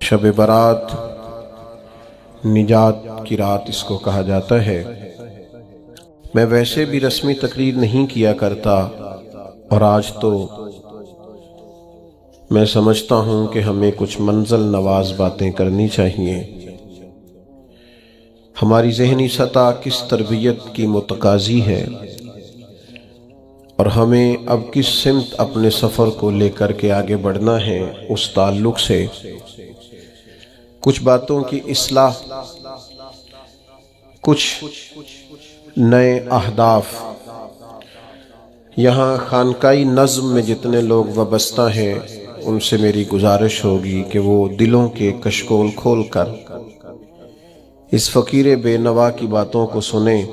شب برات نجات کی رات اس کو کہا جاتا ہے۔ میں ویسے بھی رسمی تقریر نہیں کیا کرتا، اور آج تو میں سمجھتا ہوں کہ ہمیں کچھ منزل نواز باتیں کرنی چاہیے۔ ہماری ذہنی سطح کس تربیت کی متقاضی ہے، اور ہمیں اب کس سمت اپنے سفر کو لے کر کے آگے بڑھنا ہے، اس تعلق سے کچھ باتوں کی اصلاح، کچھ نئے اہداف۔ یہاں خانقائی نظم میں جتنے لوگ وابستہ ہیں ان سے میری گزارش ہوگی کہ وہ دلوں کے کشکول کھول کر اس فقیر بے نوا کی باتوں کو سنیں۔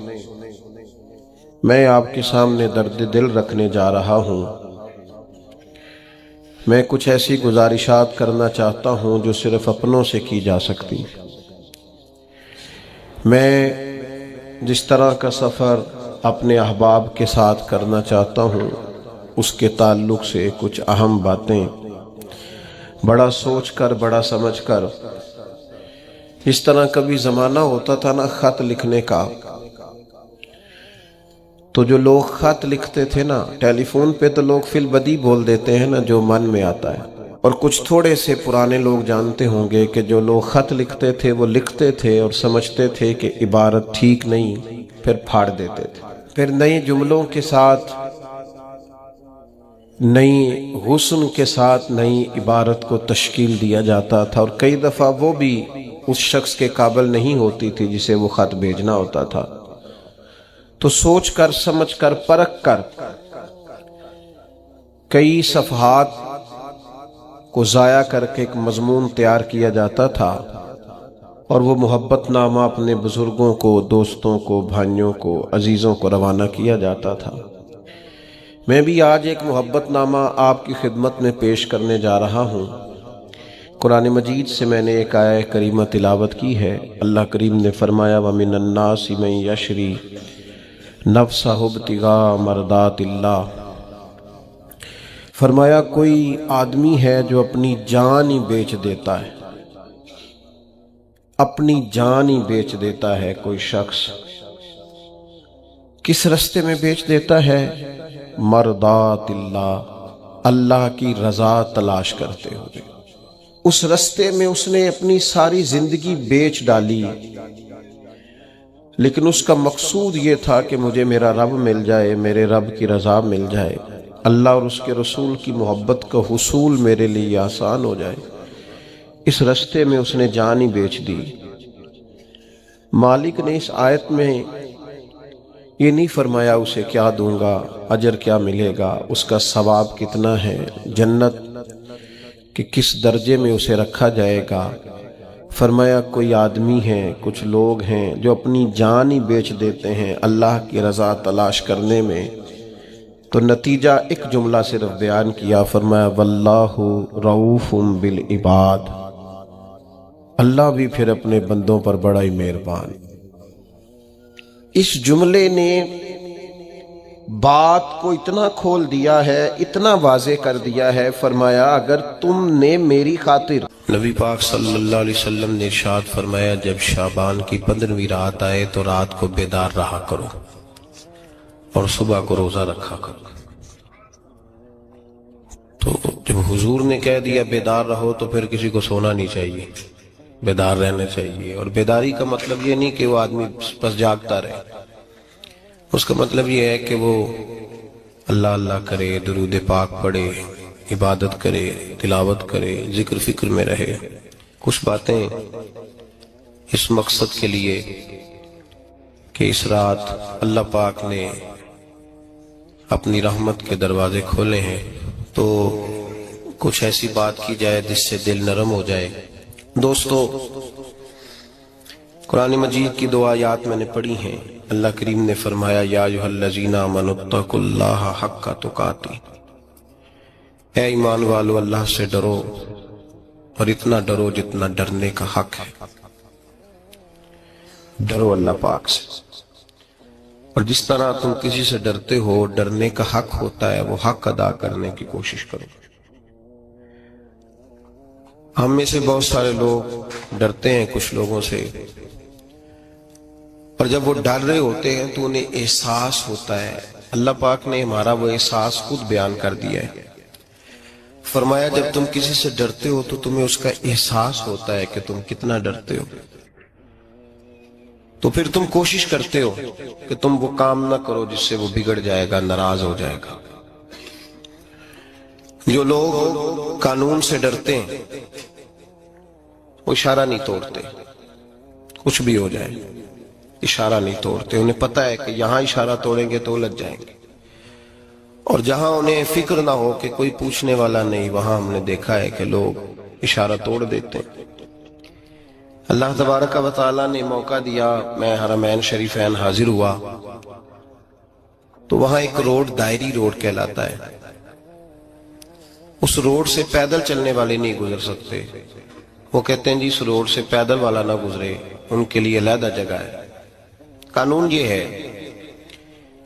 میں آپ کے سامنے درد دل رکھنے جا رہا ہوں۔ میں کچھ ایسی گزارشات کرنا چاہتا ہوں جو صرف اپنوں سے کی جا سکتی۔ میں جس طرح کا سفر اپنے احباب کے ساتھ کرنا چاہتا ہوں، اس کے تعلق سے کچھ اہم باتیں بڑا سوچ کر، بڑا سمجھ کر۔ اس طرح کبھی زمانہ ہوتا تھا نا خط لکھنے کا، تو جو لوگ خط لکھتے تھے نا، ٹیلی فون پہ تو لوگ فی البدی بول دیتے ہیں نا جو من میں آتا ہے، اور کچھ تھوڑے سے پرانے لوگ جانتے ہوں گے کہ جو لوگ خط لکھتے تھے وہ لکھتے تھے اور سمجھتے تھے کہ عبارت ٹھیک نہیں، پھر پھاڑ دیتے تھے، پھر نئے جملوں کے ساتھ، نئی حسن کے ساتھ نئی عبارت کو تشکیل دیا جاتا تھا، اور کئی دفعہ وہ بھی اس شخص کے قابل نہیں ہوتی تھی جسے وہ خط بھیجنا ہوتا تھا۔ تو سوچ کر، سمجھ کر، پرکھ کر کئی صفحات کو ضائع کر کے ایک مضمون تیار کیا جاتا تھا، اور وہ محبت نامہ اپنے بزرگوں کو، دوستوں کو، بھائیوں کو، عزیزوں کو روانہ کیا جاتا تھا۔ میں بھی آج ایک محبت نامہ آپ کی خدمت میں پیش کرنے جا رہا ہوں۔ قرآن مجید سے میں نے ایک آیہ کریمہ تلاوت کی ہے۔ اللہ کریم نے فرمایا وَمِنَ النَّاسِ مَن يَشْرِي نَفْسَهُ ابْتِغَاءَ مَرْضَاتِ اللَّهِ، فرمایا کوئی آدمی ہے جو اپنی جان ہی بیچ دیتا ہے، اپنی جان ہی بیچ دیتا ہے۔ کوئی شخص کس رستے میں بیچ دیتا ہے؟ مرضات اللہ، اللہ کی رضا تلاش کرتے ہوئے اس رستے میں اس نے اپنی ساری زندگی بیچ ڈالی، لیکن اس کا مقصود یہ تھا کہ مجھے میرا رب مل جائے، میرے رب کی رضا مل جائے، اللہ اور اس کے رسول کی محبت کا حصول میرے لیے آسان ہو جائے۔ اس رستے میں اس نے جان ہی بیچ دی۔ مالک نے اس آیت میں یہ نہیں فرمایا اسے کیا دوں گا، اجر کیا ملے گا، اس کا ثواب کتنا ہے، جنت کہ کس درجے میں اسے رکھا جائے گا۔ فرمایا کوئی آدمی ہے، کچھ لوگ ہیں جو اپنی جان ہی بیچ دیتے ہیں اللہ کی رضا تلاش کرنے میں۔ تو نتیجہ ایک جملہ صرف بیان کیا، فرمایا واللہ رؤوف بالعباد، اللہ بھی پھر اپنے بندوں پر بڑا ہی مہربان۔ اس جملے نے بات کو اتنا کھول دیا ہے، اتنا واضح کر دیا ہے۔ فرمایا اگر تم نے میری خاطر، نبی پاک صلی اللہ علیہ وسلم نے ارشاد فرمایا جب شعبان کی 15ویں رات آئے تو رات کو بیدار رہا کرو اور صبح کو روزہ رکھا کرو۔ تو جب حضور نے کہہ دیا بیدار رہو تو پھر کسی کو سونا نہیں چاہیے، بیدار رہنا چاہیے۔ اور بیداری کا مطلب یہ نہیں کہ وہ آدمی بس جاگتا رہے، اس کا مطلب یہ ہے کہ وہ اللہ اللہ کرے، درود پاک پڑھے، عبادت کرے، تلاوت کرے، ذکر فکر میں رہے۔ کچھ باتیں اس مقصد کے لیے کہ اس رات اللہ پاک نے اپنی رحمت کے دروازے کھولے ہیں، تو کچھ ایسی بات کی جائے جس سے دل نرم ہو جائے۔ دوستو، قرآن مجید کی 2 آیات میں نے پڑھی ہیں۔ اللہ کریم نے فرمایا یا ایھا الذین آمنوا اتقوا اللہ حق تقاتہ، اے ایمان والو اللہ سے ڈرو، اور اتنا ڈرو جتنا ڈرنے کا حق ہے۔ ڈرو اللہ پاک سے، اور جس طرح تم کسی سے ڈرتے ہو، ڈرنے کا حق ہوتا ہے، وہ حق ادا کرنے کی کوشش کرو۔ ہم میں سے بہت سارے لوگ ڈرتے ہیں کچھ لوگوں سے، اور جب وہ ڈر رہے ہوتے ہیں تو انہیں احساس ہوتا ہے۔ اللہ پاک نے ہمارا وہ احساس خود بیان کر دیا ہے، فرمایا جب تم کسی سے ڈرتے ہو تو تمہیں اس کا احساس ہوتا ہے کہ تم کتنا ڈرتے ہو، تو پھر تم کوشش کرتے ہو کہ تم وہ کام نہ کرو جس سے وہ بگڑ جائے گا، ناراض ہو جائے گا۔ جو لوگ قانون سے ڈرتے ہیں وہ اشارہ نہیں توڑتے، کچھ بھی ہو جائے اشارہ نہیں توڑتے، انہیں پتہ ہے کہ یہاں اشارہ توڑیں گے تو الجھ جائیں گے، اور جہاں انہیں فکر نہ ہو کہ کوئی پوچھنے والا نہیں، وہاں ہم نے دیکھا ہے کہ لوگ اشارہ توڑ دیتے ہیں۔ اللہ تبارک و تعالیٰ نے موقع دیا، میں حرمین شریفین حاضر ہوا تو وہاں ایک روڈ دائری روڈ کہلاتا ہے، اس روڈ سے پیدل چلنے والے نہیں گزر سکتے۔ وہ کہتے ہیں جی اس روڈ سے پیدل والا نہ گزرے، ان کے لیے علیحدہ جگہ ہے۔ قانون یہ ہے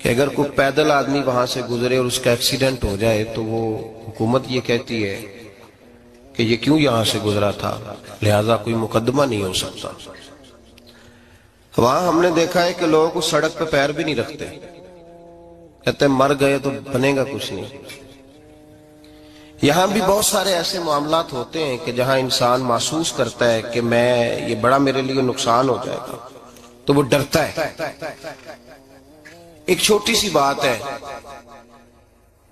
کہ اگر کوئی پیدل آدمی وہاں سے گزرے اور اس کا ایکسیڈنٹ ہو جائے تو وہ حکومت یہ کہتی ہے کہ یہ کیوں یہاں سے گزرا تھا، لہذا کوئی مقدمہ نہیں ہو سکتا۔ وہاں ہم نے دیکھا ہے کہ لوگ اس سڑک پہ پیر بھی نہیں رکھتے، کہتے ہیں مر گئے تو بنے گا کچھ نہیں۔ یہاں بھی بہت سارے ایسے معاملات ہوتے ہیں کہ جہاں انسان محسوس کرتا ہے کہ یہ بڑا میرے لیے نقصان ہو جائے گا تو وہ ڈرتا ہے۔ ایک چھوٹی سی بات ہے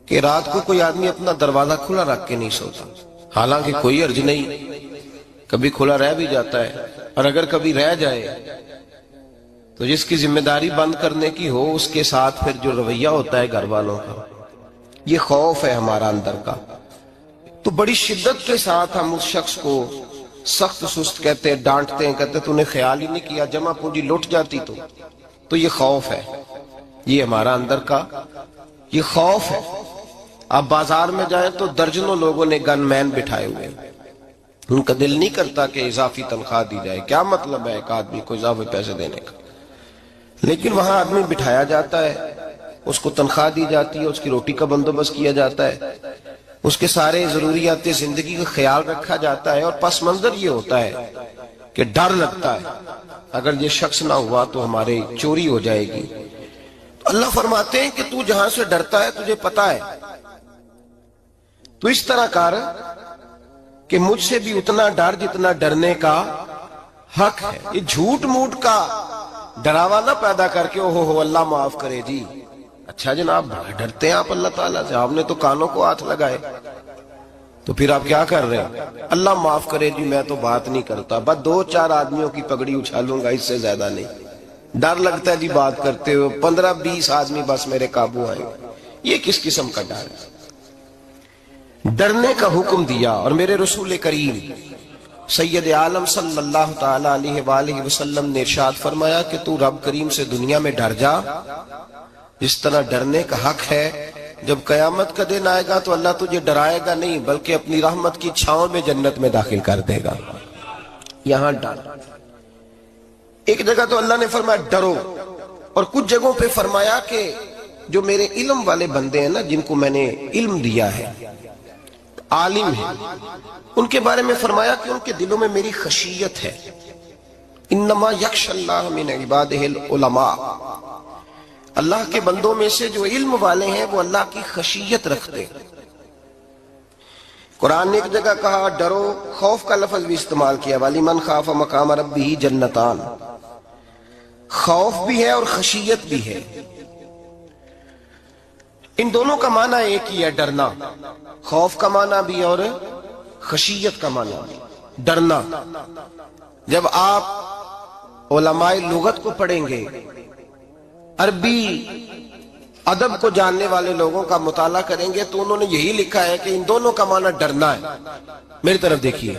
کہ رات کو کوئی آدمی اپنا دروازہ کھلا رکھ کے نہیں سوتا، حالانکہ کوئی حرج نہیں، کبھی کھلا رہ بھی جاتا ہے، اور اگر کبھی رہ جائے تو جس کی ذمہ داری بند کرنے کی ہو اس کے ساتھ پھر جو رویہ ہوتا ہے گھر والوں کا، یہ خوف ہے ہمارا اندر کا، تو بڑی شدت کے ساتھ ہم اس شخص کو سخت سست کہتے ہیں، ڈانٹتے ہیں، کہتے ہیں تو نے خیال ہی نہیں کیا، جمع پونجی لٹ جاتی تو یہ خوف ہے، یہ ہمارا اندر کا یہ خوف ہے۔ آپ بازار میں جائیں تو درجنوں لوگوں نے گن مین بٹھائے ہوئے ہیں، ان کا دل نہیں کرتا کہ اضافی تنخواہ دی جائے، کیا مطلب ہے ایک آدمی کو اضافی پیسے دینے کا، لیکن وہاں آدمی بٹھایا جاتا ہے، اس کو تنخواہ دی جاتی ہے، اس کی روٹی کا بندوبست کیا جاتا ہے، اس کے سارے ضروریات زندگی کا خیال رکھا جاتا ہے، اور پس منظر یہ ہوتا ہے کہ ڈر لگتا ہے اگر یہ شخص نہ ہوا تو ہمارے چوری ہو جائے گی۔ تو اللہ فرماتے ہیں کہ تو جہاں سے ڈرتا ہے تجھے پتا ہے، تو اس طرح کر کہ مجھ سے بھی اتنا ڈر جتنا ڈرنے کا حق ہے۔ یہ جھوٹ موٹ کا ڈراوا نہ پیدا کر کے اوہ اللہ معاف کرے جی، اچھا جناب بڑا ڈرتے ہیں آپ اللہ تعالیٰ سے، آپ نے تو کانوں کو ہاتھ لگائے، تو پھر آپ کیا کر رہے ہیں؟ اللہ معاف کرے جی میں تو بات نہیں کرتا، بس 2-4 آدمیوں کی پگڑی اچھالوں گا، اس سے زیادہ نہیں۔ ڈر لگتا ہے جی بات کرتے ہوئے، 15-20 آدمی بس میرے قابو آئیں گے، یہ کس قسم کا ڈر ہے؟ ڈرنے کا حکم دیا، اور میرے رسول کریم سید عالم صلی اللہ تعالی علیہ وآلہ وسلم نے ارشاد فرمایا کہ تو رب کریم سے دنیا میں ڈر جا جس طرح ڈرنے کا حق ہے، جب قیامت کا دن آئے گا تو اللہ تجھے ڈرائے گا نہیں بلکہ اپنی رحمت کی چھاؤں میں جنت میں داخل کر دے گا۔ یہاں ڈر، ایک جگہ تو اللہ نے فرمایا ڈرو، اور کچھ جگہوں پہ فرمایا کہ جو میرے علم والے بندے ہیں نا، جن کو میں نے علم دیا ہے، عالم ہے، ان کے بارے میں فرمایا کہ ان کے دلوں میں میری خشیت ہے۔ انما یخشی اللہ من عبادہ العلماء، اللہ کے بندوں میں سے جو علم والے ہیں وہ اللہ کی خشیت رکھتے ہیں۔ قرآن نے ایک جگہ کہا ڈرو، خوف کا لفظ بھی استعمال کیا، وَلِمَنْ خَافَ مَقَامَ رَبِّهِ جَنَّتَانِ، خوف بھی ہے اور خشیت بھی ہے، ان دونوں کا معنی ایک ہی ہے، ڈرنا، خوف کا معنی بھی اور خشیت کا معنی بھی، ڈرنا۔ جب آپ علماء لغت کو پڑھیں گے، عربی ادب کو جاننے والے لوگوں کا مطالعہ کریں گے تو انہوں نے یہی لکھا ہے کہ ان دونوں کا معنی ڈرنا ہے۔ میری طرف دیکھیے،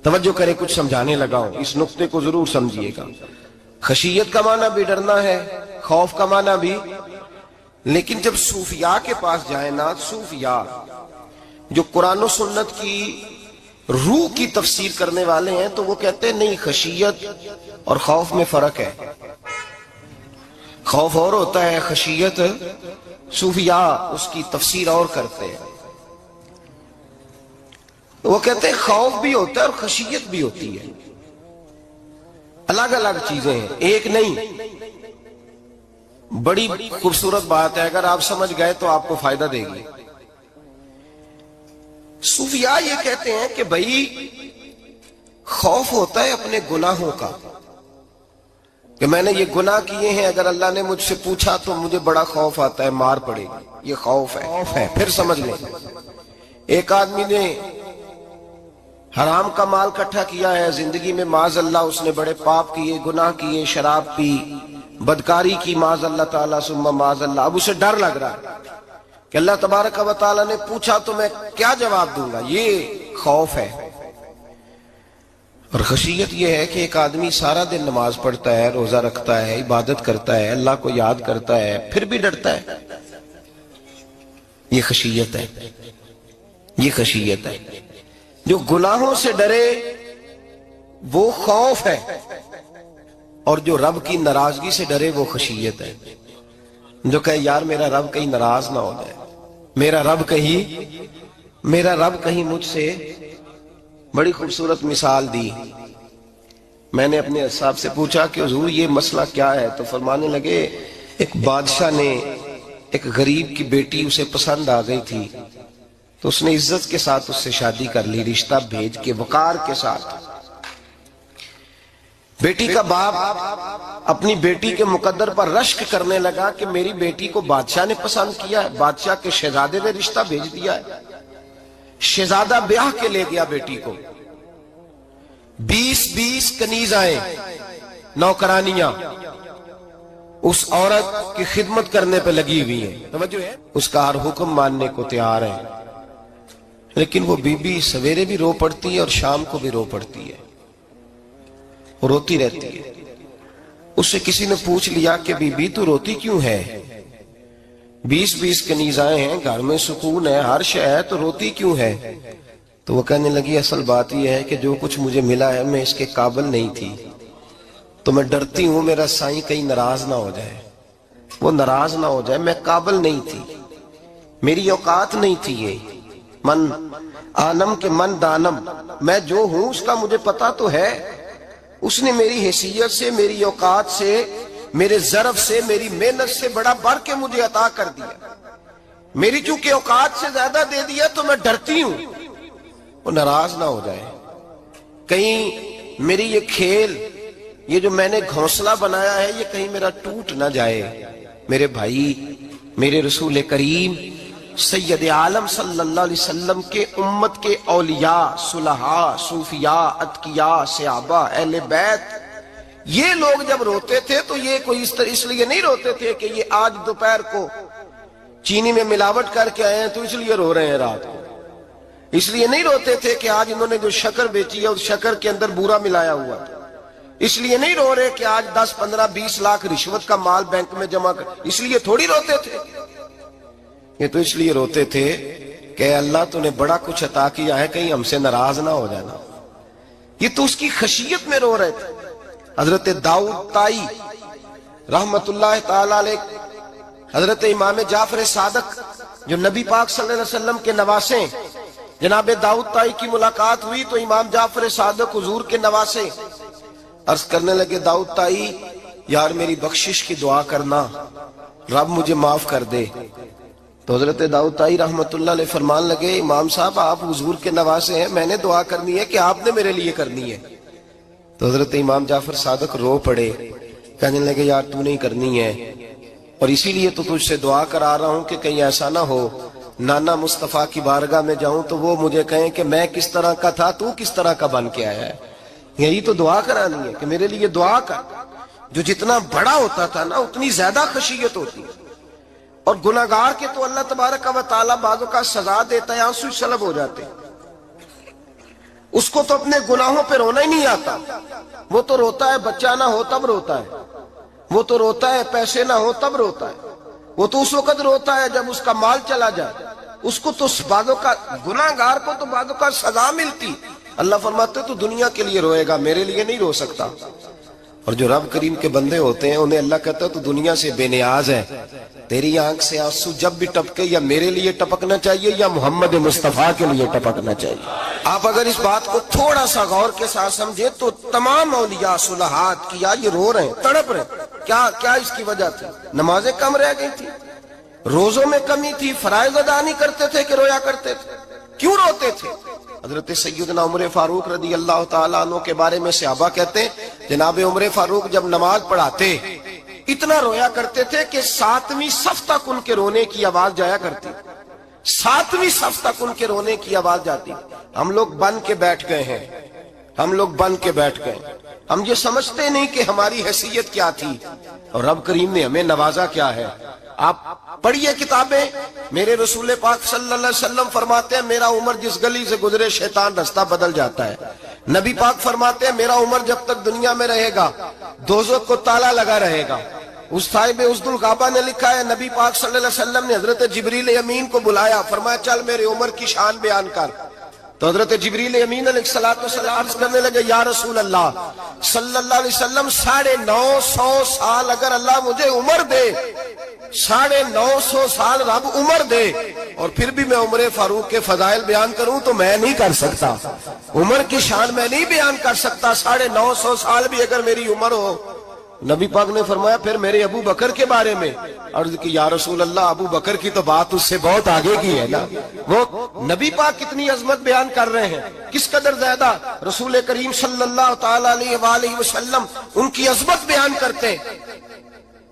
توجہ کریں، کچھ سمجھانے لگا ہوں، اس نقطے کو ضرور سمجھیے گا۔ خشیت کا معنی بھی ڈرنا ہے، خوف کا معنی بھی، لیکن جب صوفیاء کے پاس جائیں نا، صوفیاء جو قرآن و سنت کی روح کی تفسیر کرنے والے ہیں، تو وہ کہتے ہیں نہیں، خشیت اور خوف میں فرق ہے، خوف اور ہوتا ہے، خشیت صوفیاء اس کی تفسیر اور کرتے ہیں۔ وہ کہتے ہیں خوف بھی ہوتا ہے اور خشیت بھی ہوتی ہے، الگ الگ چیزیں ہیں، ایک نہیں۔ بڑی خوبصورت بات ہے، اگر آپ سمجھ گئے تو آپ کو فائدہ دے گی۔ صوفیاء یہ کہتے ہیں کہ بھائی خوف ہوتا ہے اپنے گناہوں کا، کہ میں نے یہ گناہ کیے ہیں، اگر اللہ نے مجھ سے پوچھا تو مجھے بڑا خوف آتا ہے مار پڑے گی، یہ خوف ہے۔ پھر سمجھ لیں، ایک آدمی نے حرام کا مال اکٹھا کیا ہے زندگی میں، معاذ اللہ اس نے بڑے پاپ کیے، گناہ کیے، شراب پی، بدکاری کی، معاذ اللہ تعالیٰ ثم معاذ اللہ۔ اب اسے ڈر لگ رہا ہے کہ اللہ تبارک و تعالیٰ نے پوچھا تو میں کیا جواب دوں گا، یہ خوف ہے۔ اور خشیت یہ ہے کہ ایک آدمی سارا دن نماز پڑھتا ہے، روزہ رکھتا ہے، عبادت کرتا ہے، اللہ کو یاد کرتا ہے، پھر بھی ڈرتا ہے، یہ خشیت ہے، یہ خشیت ہے۔ جو گناہوں سے ڈرے وہ خوف ہے، اور جو رب کی ناراضگی سے ڈرے وہ خشیت ہے۔ جو کہے یار میرا رب کہیں ناراض نہ ہو جائے، میرا رب کہیں مجھ سے۔ بڑی خوبصورت مثال دی، میں نے اپنے صاحب سے پوچھا کہ حضور یہ مسئلہ کیا ہے، تو فرمانے لگے ایک بادشاہ نے ایک غریب کی بیٹی اسے پسند آ گئی تھی، تو اس نے عزت کے ساتھ اس سے شادی کر لی، رشتہ بھیج کے وقار کے ساتھ۔ بیٹی کا باپ اپنی بیٹی کے مقدر پر رشک کرنے لگا کہ میری بیٹی کو بادشاہ نے پسند کیا ہے، بادشاہ کے شہزادے نے رشتہ بھیج دیا ہے۔ شہزادہ بیاہ کے لے گیا بیٹی کو، 20 کنیز آئے، نوکرانیاں اس عورت کی خدمت کرنے پہ لگی ہوئی ہیں، توجہ ہے، اس کا ہر حکم ماننے کو تیار ہے۔ لیکن وہ بی بی سویرے بھی رو پڑتی ہے اور شام کو بھی رو پڑتی ہے، روتی رہتی ہے۔ اس سے کسی نے پوچھ لیا کہ بی بی تو روتی کیوں ہے، 20 کنیزائیں ہیں، گھر میں سکون ہے، ہر شے ہے، تو روتی کیوں ہے؟ تو وہ کہنے لگی اصل بات یہ ہے کہ جو کچھ مجھے ملا ہے میں اس کے قابل نہیں تھی، تو میں ڈرتی ہوں میرا سائیں کہیں ناراض نہ ہو جائے، وہ ناراض نہ ہو جائے، میں قابل نہیں تھی، میری اوقات نہیں تھی۔ یہ من آنم کے من دانم، میں جو ہوں اس کا مجھے پتا تو ہے، اس نے میری حیثیت سے، میری اوقات سے، میرے ظرف سے، میری محنت سے بڑا بڑھ کے مجھے عطا کر دیا، میری چونکہ اوقات سے زیادہ دے دیا تو میں ڈرتی ہوں وہ ناراض نہ ہو جائے، کہیں میری یہ کھیل، یہ جو میں نے گھونسلہ بنایا ہے یہ کہیں میرا ٹوٹ نہ جائے۔ میرے بھائی، میرے رسول کریم سید عالم صلی اللہ علیہ وسلم کے امت کے اولیاء، صلحاء، صوفیاء، اتقیاء، صحابہ، اہل بیت، یہ لوگ جب روتے تھے تو یہ کوئی اس لیے نہیں روتے تھے کہ یہ آج دوپہر کو چینی میں ملاوٹ کر کے آئے ہیں تو اس لیے رو رہے ہیں رات کو، اس لیے نہیں روتے تھے کہ آج انہوں نے جو شکر بیچی ہے اس شکر کے اندر بورا ملایا ہوا تھا، اس لیے نہیں رو رہے کہ آج 10 15 20 لاکھ رشوت کا مال بینک میں جمع کر، اس لیے تھوڑی روتے تھے، یہ تو اس لیے روتے تھے کہ اللہ تو نے بڑا کچھ عطا کیا ہے، کہیں ہم سے ناراض نہ ہو جانا، یہ تو اس کی خشیت میں رو رہے تھے۔ حضرت داؤد طائی رحمت اللہ تعالی علیہ، حضرت امام جعفر صادق جو نبی پاک صلی اللہ علیہ وسلم کے نواسے، جناب داؤد طائی کی ملاقات ہوئی تو امام جعفر صادق حضور کے نواسے عرض کرنے لگے داؤد طائی یار میری بخشش کی دعا کرنا، رب مجھے معاف کر دے۔ تو حضرت داؤد طائی رحمت اللہ علیہ فرمان لگے امام صاحب آپ حضور کے نواسے ہیں، میں نے دعا کرنی ہے کہ آپ نے میرے لیے کرنی ہے؟ تو حضرت امام جعفر صادق رو پڑے، کہنے لگے یار تو نہیں کرنی ہے، اور اسی لیے تو تجھ سے دعا کرا رہا ہوں کہ کہیں ایسا نہ ہو نانا مصطفیٰ کی بارگاہ میں جاؤں تو وہ مجھے کہیں کہ میں کس طرح کا تھا تو کس طرح کا بن کے آیا ہے، یہی تو دعا کرانی ہے کہ میرے لیے دعا کر۔ جو جتنا بڑا ہوتا تھا نا اتنی زیادہ خشیت ہوتی ہے، اور گناہگار کے تو اللہ تبارک و تعالیٰ بعضوں کا سزا دیتا ہے، آنسو سلب ہو جاتے ہیں، اس کو تو اپنے گناہوں پہ رونا ہی نہیں آتا، وہ تو روتا ہے بچہ نہ ہو تب روتا ہے، وہ تو روتا ہے پیسے نہ ہو تب روتا ہے، وہ تو اس وقت روتا ہے جب اس کا مال چلا جائے، اس کو تو بعضوں کا گناہگار کو تو بعضوں کا سزا ملتی، اللہ فرماتے تو دنیا کے لیے روئے گا میرے لیے نہیں رو سکتا۔ اور جو رب کریم کے بندے ہوتے ہیں انہیں اللہ کہتا ہے تو دنیا سے بے نیاز ہے، تیری آنکھ سے آنسو جب بھی ٹپکے یا میرے لیے ٹپکنا چاہیے یا محمد مصطفیٰ کے لیے ٹپکنا چاہیے۔ آپ اگر اس بات کو تھوڑا سا غور کے ساتھ سمجھے تو تمام اولیاء صلحات کیا یہ رو رہے ہیں، تڑپ رہے ہیں، کیا اس کی وجہ تھی؟ نمازیں کم رہ گئی تھی، روزوں میں کمی تھی، فرائض ادا نہیں کرتے تھے کہ رویا کرتے تھے؟ کیوں روتے تھے؟ حضرت سیدنا عمر فاروق رضی اللہ تعالیٰ عنہ کے بارے میں صحابہ کہتے ہیں جناب عمر فاروق جب نماز پڑھاتے اتنا رویا کرتے تھے کہ 7ویں صف تک ان کے رونے کی آواز جایا کرتی، 7ویں صف تک ان کے رونے کی آواز جاتی۔ ہم لوگ بن کے بیٹھ گئے ہیں، ہم لوگ بن کے بیٹھ گئے، ہم یہ سمجھتے نہیں کہ ہماری حیثیت کیا تھی اور رب کریم نے ہمیں نوازا کیا ہے۔ آپ پڑھیے کتابیں، میرے رسول پاک صلی اللہ علیہ وسلم فرماتے ہیں میرا عمر جس گلی سے گزرے شیطان رستہ بدل جاتا ہے۔ نبی پاک فرماتے ہیں میرا عمر جب تک دنیا میں رہے گا دوزخ کو تالا لگا رہے گا۔ اس صاحب اسد الغابہ نے لکھا ہے نبی پاک صلی اللہ علیہ وسلم نے حضرت جبریل امین کو بلایا، فرمایا چل میرے عمر کی شان بیان کر۔ تو حضرت جبریل امین علیہ السلام عرض کرنے لگے یا رسول اللہ صلی اللہ علیہ وسلم 950 سال اگر اللہ مجھے عمر دے، 950 سال رب عمر دے اور پھر بھی میں عمر فاروق کے فضائل بیان کروں تو میں نہیں کر سکتا، عمر کی شان میں نہیں بیان کر سکتا، 950 سال بھی اگر میری عمر ہو۔ نبی پاک نے فرمایا پھر میرے ابو بکر کے بارے میں، عرض کی یا رسول اللہ ابو بکر کی تو بات اس سے بہت آگے کی ہے نا، وہ نبی پاک کتنی عظمت بیان کر رہے ہیں، کس قدر زیادہ رسول کریم صلی اللہ تعالی علیہ وآلہ وسلم ان کی عظمت بیان کرتے ہیں۔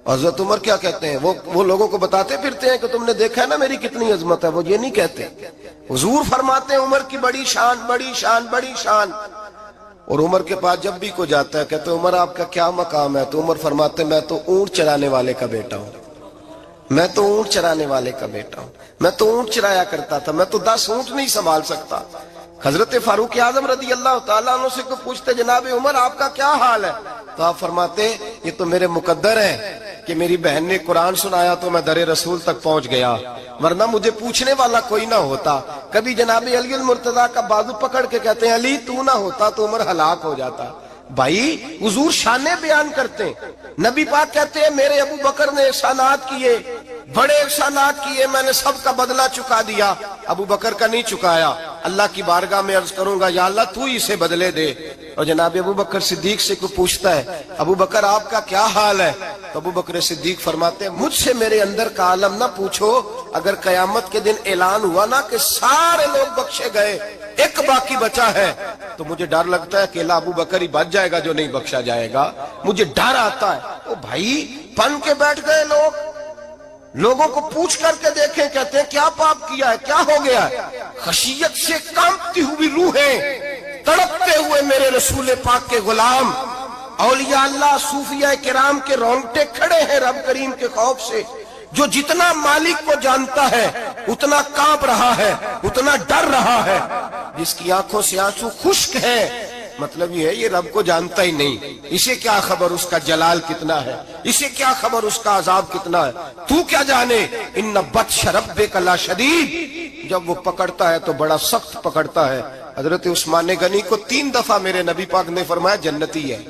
حضرت عمر کیا کہتے ہیں، وہ لوگوں کو بتاتے پھرتے ہیں کہ تم نے دیکھا ہے نا میری کتنی عظمت ہے، وہ یہ نہیں کہتے۔ حضور فرماتے ہیں عمر کی بڑی شان بڑی شان بڑی شان، اور عمر کے پاس جب بھی کوئی جاتا ہے کہتے ہیں عمر آپ کا کیا مقام ہے، تو عمر فرماتے ہیں میں تو اونٹ چرانے والے کا بیٹا ہوں، میں تو اونٹ چرانے والے کا بیٹا ہوں، میں تو اونٹ چرایا کرتا تھا، میں تو 10 اونٹ نہیں سنبھال سکتا۔ حضرت فاروق اعظم رضی اللہ تعالیٰ عنہ سے کوئی پوچھتے جناب عمر آپ کا کیا حال ہے، تو آپ فرماتے یہ تو میرے مقدر ہے کہ میری بہن نے قرآن سنایا تو میں در رسول تک پہنچ گیا، ورنہ مجھے پوچھنے والا کوئی نہ ہوتا۔ کبھی جناب علی المرتضیٰ کا بازو پکڑ کے کہتے ہیں علی تو نہ ہوتا تو عمر ہلاک ہو جاتا۔ بھائی حضور شانیں بیان کرتے ہیں، نبی پاک کہتے ہیں میرے ابو بکر نے احسانات کیے، بڑے احسانات کیے، میں نے سب کا بدلہ چکا دیا، ابو بکر کا نہیں چکایا، اللہ کی بارگاہ میں عرض کروں گا یا اللہ تو ہی اسے بدلے دے۔ اور جناب ابو بکر صدیق سے کوئی پوچھتا ہے ابو بکر آپ کا کیا حال ہے، تو ابو بکر صدیق فرماتے ہیں مجھ سے میرے اندر کا عالم نہ پوچھو، اگر قیامت کے دن اعلان ہوا نا کہ سارے لوگ بخشے گئے ایک باقی بچا ہے تو مجھے ڈر لگتا ہے کہ ابو بکر ہی بچ جائے گا جو نہیں بخشا جائے گا، مجھے ڈر آتا ہے۔ تو بھائی پن کے بیٹھ گئے لوگ، لوگوں کو پوچھ کر کے دیکھیں، کہتے ہیں کیا پاپ کیا ہے، کیا ہو گیا ہے؟ خشیت سے کانپتی ہوئی روحیں، تڑپتے ہوئے میرے رسول پاک کے غلام، اولیاء اللہ صوفیاء کرام کے رونگٹے کھڑے ہیں رب کریم کے خوف سے۔ جو جتنا مالک کو جانتا ہے اتنا کانپ رہا ہے، اتنا ڈر رہا ہے، جس کی آنکھوں سے آنسو خشک ہے مطلب یہ ہے یہ رب کو جانتا ہی نہیں، اسے کیا خبر اس کا جلال کتنا ہے، اسے کیا خبر اس کا عذاب کتنا ہے، تو کیا جانے ان بطش ربک لشدید، جب وہ پکڑتا ہے تو بڑا سخت پکڑتا ہے۔ حضرت عثمان غنی کو 3 دفعہ میرے نبی پاک نے فرمایا جنتی ہے،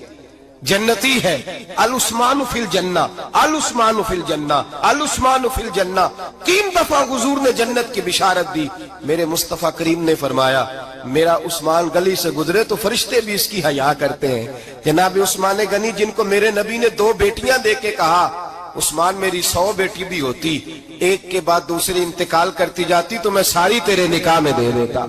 جنتی ہے، العثمان فی الجنہ، العثمان فی الجنہ، العثمان فی الجنہ، 3 دفعہ حضور نے جنت کی بشارت دی۔ میرے مصطفیٰ کریم نے فرمایا میرا عثمان گلی سے گزرے تو فرشتے بھی اس کی حیا کرتے ہیں۔ جناب عثمان غنی جن کو میرے نبی نے 2 بیٹیاں دے کے کہا عثمان میری 100 بیٹی بھی ہوتی، ایک کے بعد دوسری انتقال کرتی جاتی تو میں ساری تیرے نکاح میں دے دیتا،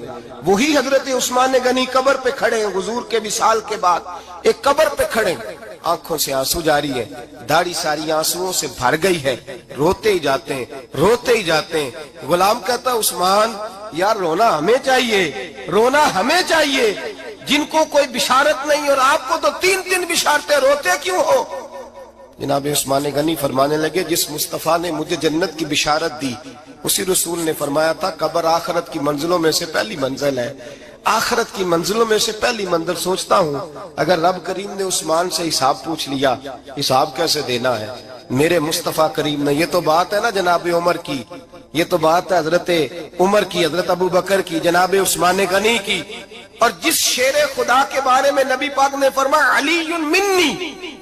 وہی حضرت عثمان غنی قبر پہ کھڑے ہیں حضور کے وصال کے بعد، ایک قبر پہ کھڑے، آنکھوں سے آنسو جاری ہے، داڑھی ساری آنسوؤں سے بھر گئی ہے، روتے ہی جاتے ہیں، روتے ہی جاتے ہیں۔ غلام کہتا عثمان یار رونا ہمیں چاہیے، رونا ہمیں چاہیے، جن کو کوئی بشارت نہیں اور آپ کو تو 3 بشارتیں، روتے کیوں ہو؟ جناب عثمان غنی فرمانے لگے جس مصطفیٰ نے مجھے جنت کی بشارت دی اسی رسول نے فرمایا تھا قبر آخرت کی منزلوں میں سے پہلی منزل ہے، آخرت کی منزلوں میں سے پہلی منزل۔ سوچتا ہوں اگر رب کریم نے عثمان سے حساب پوچھ لیا حساب کیسے دینا ہے؟ میرے مصطفیٰ کریم نے، یہ تو بات ہے نا جناب عمر کی، یہ تو بات ہے حضرت عمر کی، حضرت ابو بکر کی، جناب عثمان غنی کی، اور جس شیر خدا کے بارے میں نبی پاک نے فرمایا علی منی،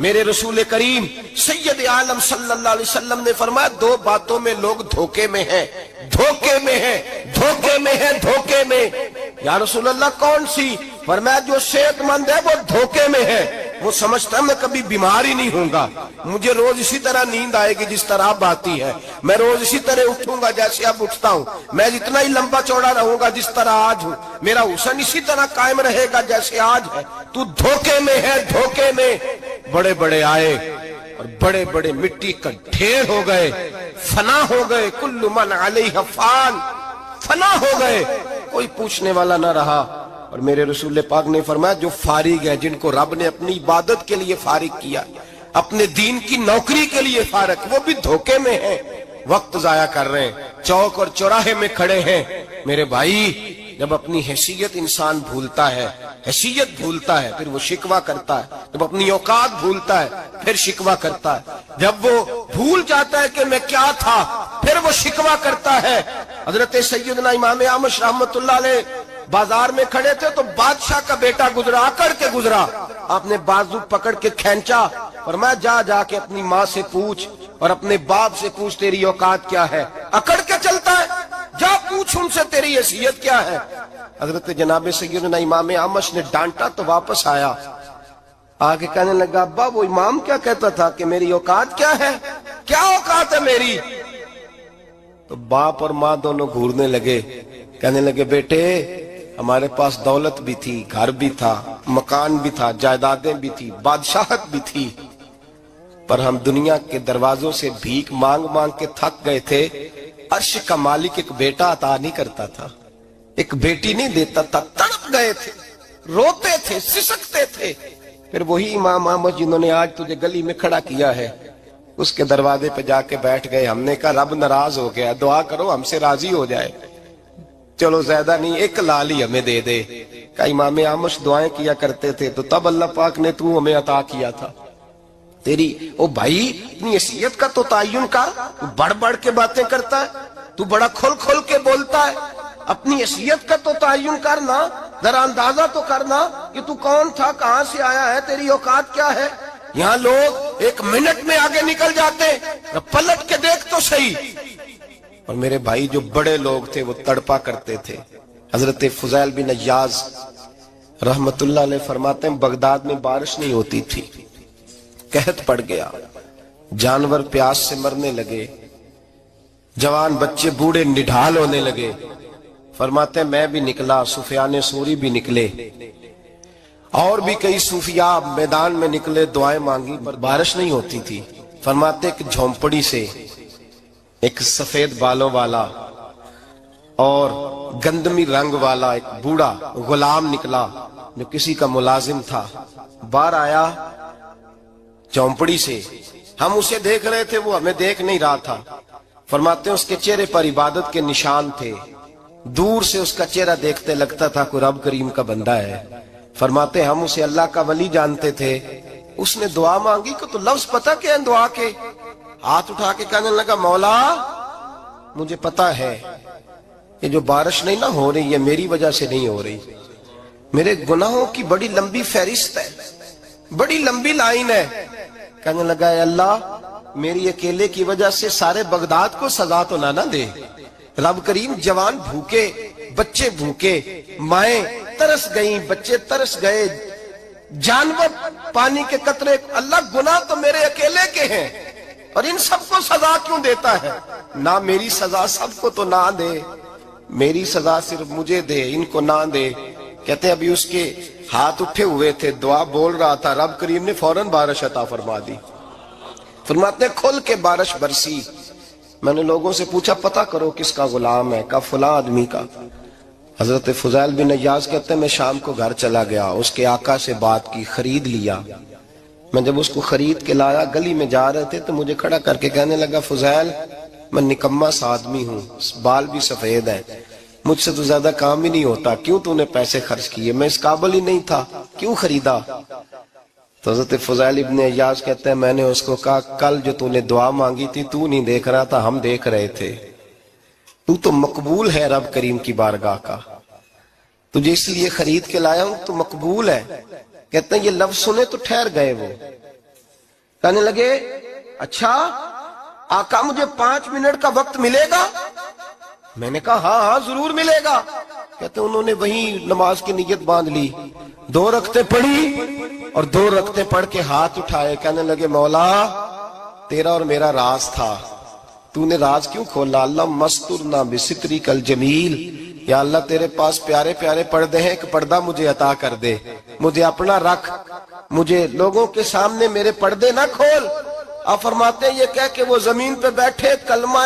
میرے رسول کریم سید عالم صلی اللہ علیہ وسلم نے فرمایا دو باتوں میں لوگ دھوکے میں ہیں، دھوکے میں ہیں، دھوکے میں ہیں، دھوکے میں۔ یا رسول اللہ کون سی؟ فرمایا جو صحت مند ہے وہ دھوکے میں ہے، وہ سمجھتا ہے میں کبھی بیمار ہی نہیں ہوں گا، مجھے روز اسی طرح نیند آئے گی جس طرح اب آتی ہے، میں روز اسی طرح اٹھوں گا جیسے اب اٹھتا ہوں، میں اتنا ہی لمبا چوڑا رہوں گا جس طرح آج ہوں، میرا حسن اسی طرح قائم رہے گا جیسے آج ہے۔ تو دھوکے میں ہے، دھوکے میں۔ بڑے بڑے آئے اور بڑے بڑے مٹی کا ڈھیر ہو گئے، فنا ہو گئے، کل من علیہ فان، فنا ہو گئے، کوئی پوچھنے والا نہ رہا۔ اور میرے رسول پاک نے فرمایا جو فارغ ہے، جن کو رب نے اپنی عبادت کے لیے فارغ کیا، اپنے دین کی نوکری کے لیے فارغ، وہ بھی دھوکے میں ہیں، وقت ضائع کر رہے ہیں، چوک اور چوراہے میں کھڑے ہیں۔ میرے بھائی جب اپنی حیثیت انسان بھولتا ہے، حیثیت بھولتا ہے، پھر وہ شکوہ کرتا ہے، جب اپنی اوقات بھولتا ہے پھر شکوہ کرتا ہے، جب وہ بھول جاتا ہے کہ میں کیا تھا پھر وہ شکوہ کرتا ہے۔ حضرت سیدنا امام اعمش رحمت اللہ علیہ بازار میں کھڑے تھے تو بادشاہ کا بیٹا گزرا، اکڑ کے گزرا، آپ نے بازو پکڑ کے کھینچا، فرمایا جا کے اپنی ماں سے پوچھ اور اپنے باپ سے پوچھ تیری اوقات کیا ہے، اکڑ کے چلتا ہے، جا پوچھ ان سے تیری حیثیت کیا ہے۔ حضرت جناب سیدنا امام اعمش نے ڈانٹا تو واپس آیا، آگے کہنے لگا ابا وہ امام کیا کہتا تھا کہ میری اوقات کیا ہے، کیا اوقات ہے میری؟ تو باپ اور ماں دونوں گھورنے لگے، کہنے لگے بیٹے ہمارے پاس دولت بھی تھی، گھر بھی تھا، مکان بھی تھا، جائیدادیں بھی تھی، بادشاہت بھی تھی، پر ہم دنیا کے دروازوں سے بھیک مانگ مانگ کے تھک گئے تھے۔ عرش کا مالک ایک بیٹا عطا نہیں کرتا تھا، ایک بیٹی نہیں دیتا تھا، تڑپ گئے تھے، روتے تھے، سسکتے تھے۔ پھر وہی امام احمد جنہوں نے آج تجھے گلی میں کھڑا کیا ہے اس کے دروازے پہ جا کے بیٹھ گئے، ہم نے کہا رب ناراض ہو گیا، دعا کرو ہم سے راضی ہو جائے، چلو زیادہ نہیں ایک لالی ہمیں دے دے۔ کہ امام اعمش دعائیں کیا کرتے تھے تو تب اللہ پاک نے تو ہمیں عطا کیا تھا۔ تیری او بھائی اپنی حیثیت کا تو تعین کر، تو بڑھ بڑھ کے باتیں کرتا ہے، تو بڑا کھل کھل کے بولتا ہے، اپنی حیثیت کا تو تعین کرنا، ذرا اندازہ تو کرنا کہ تو کون تھا، کہاں سے آیا ہے، تیری اوقات کیا ہے۔ یہاں لوگ ایک منٹ میں آگے نکل جاتے، پلٹ کے دیکھ تو صحیح۔ اور میرے بھائی جو بڑے لوگ تھے وہ تڑپا کرتے تھے۔ حضرت فضیل بن عیاض رحمت اللہ علیہ فرماتے ہیں بغداد میں بارش نہیں ہوتی تھی، قحط پڑ گیا، جانور پیاس سے مرنے لگے، جوان بچے بوڑھے نڈھال ہونے لگے۔ فرماتے ہیں میں بھی نکلا، سفیان ثوری بھی نکلے، اور بھی کئی صوفیاء میدان میں نکلے، دعائیں مانگی پر بارش نہیں ہوتی تھی۔ فرماتے ایک جھونپڑی سے ایک سفید بالوں والا اور گندمی رنگ والا ایک بوڑھا غلام نکلا جو کسی کا ملازم تھا، باہر آیا جھونپڑی سے، ہم اسے دیکھ رہے تھے وہ ہمیں دیکھ نہیں رہا تھا۔ فرماتے ہیں اس کے چہرے پر عبادت کے نشان تھے، دور سے اس کا چہرہ دیکھتے لگتا تھا کوئی رب کریم کا بندہ ہے۔ فرماتے ہیں ہم اسے اللہ کا ولی جانتے تھے۔ اس نے دعا مانگی کہ تو لفظ پتہ کیا ہے دعا کے، ہاتھ اٹھا کے کہنے لگا مولا مجھے پتا ہے یہ جو بارش نہیں نہ ہو رہی ہے میری وجہ سے نہیں ہو رہی، میرے گناہوں کی بڑی لمبی فہرست ہے، بڑی لمبی لائن ہے۔ کہنے لگا اے اللہ میری اکیلے کی وجہ سے سارے بغداد کو سزا تو نہ دے، رب کریم جوان بھوکے، بچے بھوکے، مائیں ترس گئیں، بچے ترس گئے، جانور پانی کے قطرے، اللہ گناہ تو میرے اکیلے کے ہیں اور ان سب کو سزا کیوں دیتا ہے؟ نہ میری سزا سب کو تو نہ دے، میری سزا صرف مجھے دے، ان کو نہ دے۔ کہتے ہیں ابھی اس کے ہاتھ اٹھے ہوئے تھے، دعا بول رہا تھا، رب کریم نے فوراً بارش عطا فرما دی۔ فرماتے ہیں کھل کے بارش برسی۔ میں نے لوگوں سے پوچھا پتہ کرو کس کا غلام ہے، کہا فلاں آدمی کا۔ حضرت فضیل بن عیاض کہتے ہیں میں شام کو گھر چلا گیا، اس کے آقا سے بات کی، خرید لیا۔ میں جب اس کو خرید کے لایا گلی میں جا رہے تھے تو مجھے کھڑا کر کے کہنے لگا فضیل میں نکما سا آدمی ہوں، بال بھی سفید ہیں، مجھ سے تو زیادہ کام ہی نہیں ہوتا، کیوں تو نے پیسے خرچ کیے، میں اس قابل ہی نہیں تھا، کیوں خریدا؟ تو حضرت فضیل ابن عیاض کہتے ہیں میں نے اس کو کہا کل جو تو نے دعا مانگی تھی تو نہیں دیکھ رہا تھا، ہم دیکھ رہے تھے، تو مقبول ہے رب کریم کی بارگاہ کا، تجھے اس لیے خرید کے لایا ہوں تو مقبول ہے۔ کہتے ہیں یہ لفظ سنے تو ٹھہر گئے وہ، کہنے لگے اچھا آقا مجھے 5 منٹ کا وقت ملے گا؟ میں نے کہا ہاں ہاں ضرور ملے گا۔ کہتے انہوں نے وہیں نماز کی نیت باندھ لی، 2 رکعتیں پڑھی اور 2 رکعتیں پڑھ کے ہاتھ اٹھائے، کہنے لگے مولا تیرا اور میرا راز تھا، تو نے راز کیوں کھولا؟ اللہ مسترنا بسترک الجمیل، یا اللہ تیرے پاس پیارے پیارے پردے ہیں، ایک پردہ مجھے عطا کر دے، مجھے اپنا رکھ، مجھے لوگوں کے سامنے میرے پردے نہ کھول۔ آپ فرماتے ہیں یہ کہہ کہ وہ زمین پہ بیٹھے کلمہ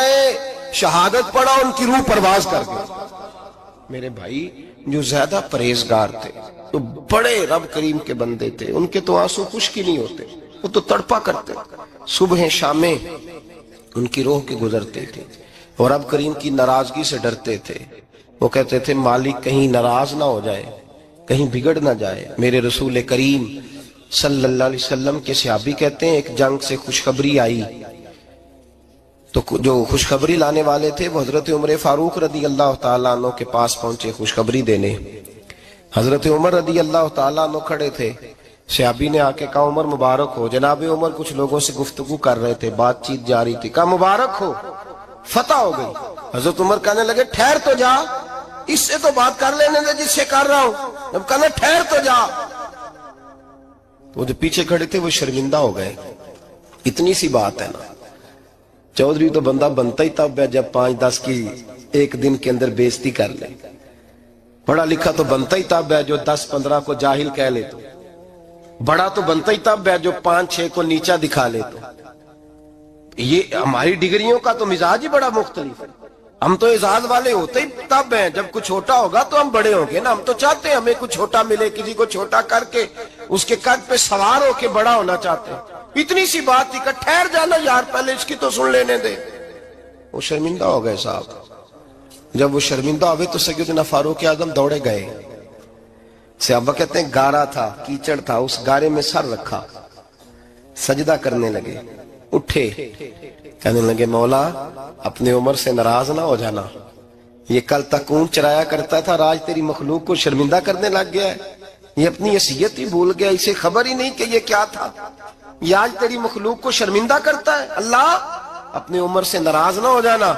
شہادت پڑھا، ان کی روح پرواز کر گئی۔ میرے بھائی جو زیادہ پرہیزگار تھے، تو بڑے رب کریم کے بندے تھے، ان کے تو آنسو خشک ہی نہیں ہوتے، وہ تو تڑپا کرتے، صبح شامیں ان کی روح کے گزرتے تھے، اور رب کریم کی ناراضگی سے ڈرتے تھے۔ وہ کہتے تھے مالک کہیں ناراض نہ ہو جائے، کہیں بگڑ نہ جائے۔ میرے رسول کریم صلی اللہ علیہ وسلم کے صحابی کہتے ہیں ایک جنگ سے خوشخبری آئی، تو جو خوشخبری لانے والے تھے وہ حضرت عمر فاروق رضی اللہ تعالیٰ عنہ کے پاس پہنچے خوشخبری دینے۔ حضرت عمر رضی اللہ تعالیٰ عنہ کھڑے تھے، صحابی نے آ کے کہا عمر مبارک ہو۔ جناب عمر کچھ لوگوں سے گفتگو کر رہے تھے، بات چیت جاری تھی، کہا مبارک ہو، فتح ہو گئی۔ حضرت عمر کہنے لگے ٹھہر تو جا، اس سے تو بات کر لینے دے جس سے کر رہا ہوں۔ جب کہنا ٹھہر تو جا، وہ جو پیچھے کھڑے تھے وہ شرمندہ ہو گئے۔ اتنی سی بات ہے نا، چودھری تو بندہ بنتا ہی تب ہے جب 5-10 کی ایک دن کے اندر بےزتی کر لے، پڑھا لکھا تو بنتا ہی تب ہے جو 10-15 کو جاہل کہہ لے، تو بڑا تو بنتا ہی تب ہے جو 5-6 کو نیچا دکھا لے۔ تو یہ ہماری ڈگریوں کا تو مزاج ہی بڑا مختلف ہے، ہم تو اعزاز والے ہوتے ہی تب ہیں جب کچھ چھوٹا ہوگا تو ہم بڑے ہوں گے نا۔ ہم تو چاہتے ہیں ہمیں کچھ چھوٹا ملے، کسی کو چھوٹا کر کے اس کے قد پہ سوار ہو کے بڑا ہونا چاہتے ہیں۔ اتنی سی بات تھی کہ ٹھہر جانا یار، پہلے اس کی تو سن لینے دے۔ وہ شرمندہ ہو گئے صاحب۔ جب وہ شرمندہ ہوئے تو سیدنا فاروق اعظم دوڑے گئے۔ صحابہ کہتے ہیں گارا تھا، کیچڑ تھا، اس گارے میں سر رکھا، سجدہ کرنے لگے، اٹھے، کہنے لگے مولا اپنے عمر سے ناراض نہ ہو جانا، یہ کل تک اونٹ چرایا کرتا تھا، آج تیری مخلوق کو شرمندہ کرنے لگ گیا ہے، یہ اپنی حیثیت ہی بھول گیا، اسے خبر ہی نہیں کہ یہ کیا تھا، یہ آج تیری مخلوق کو شرمندہ کرتا ہے۔ اللہ اپنے عمر سے ناراض نہ ہو جانا۔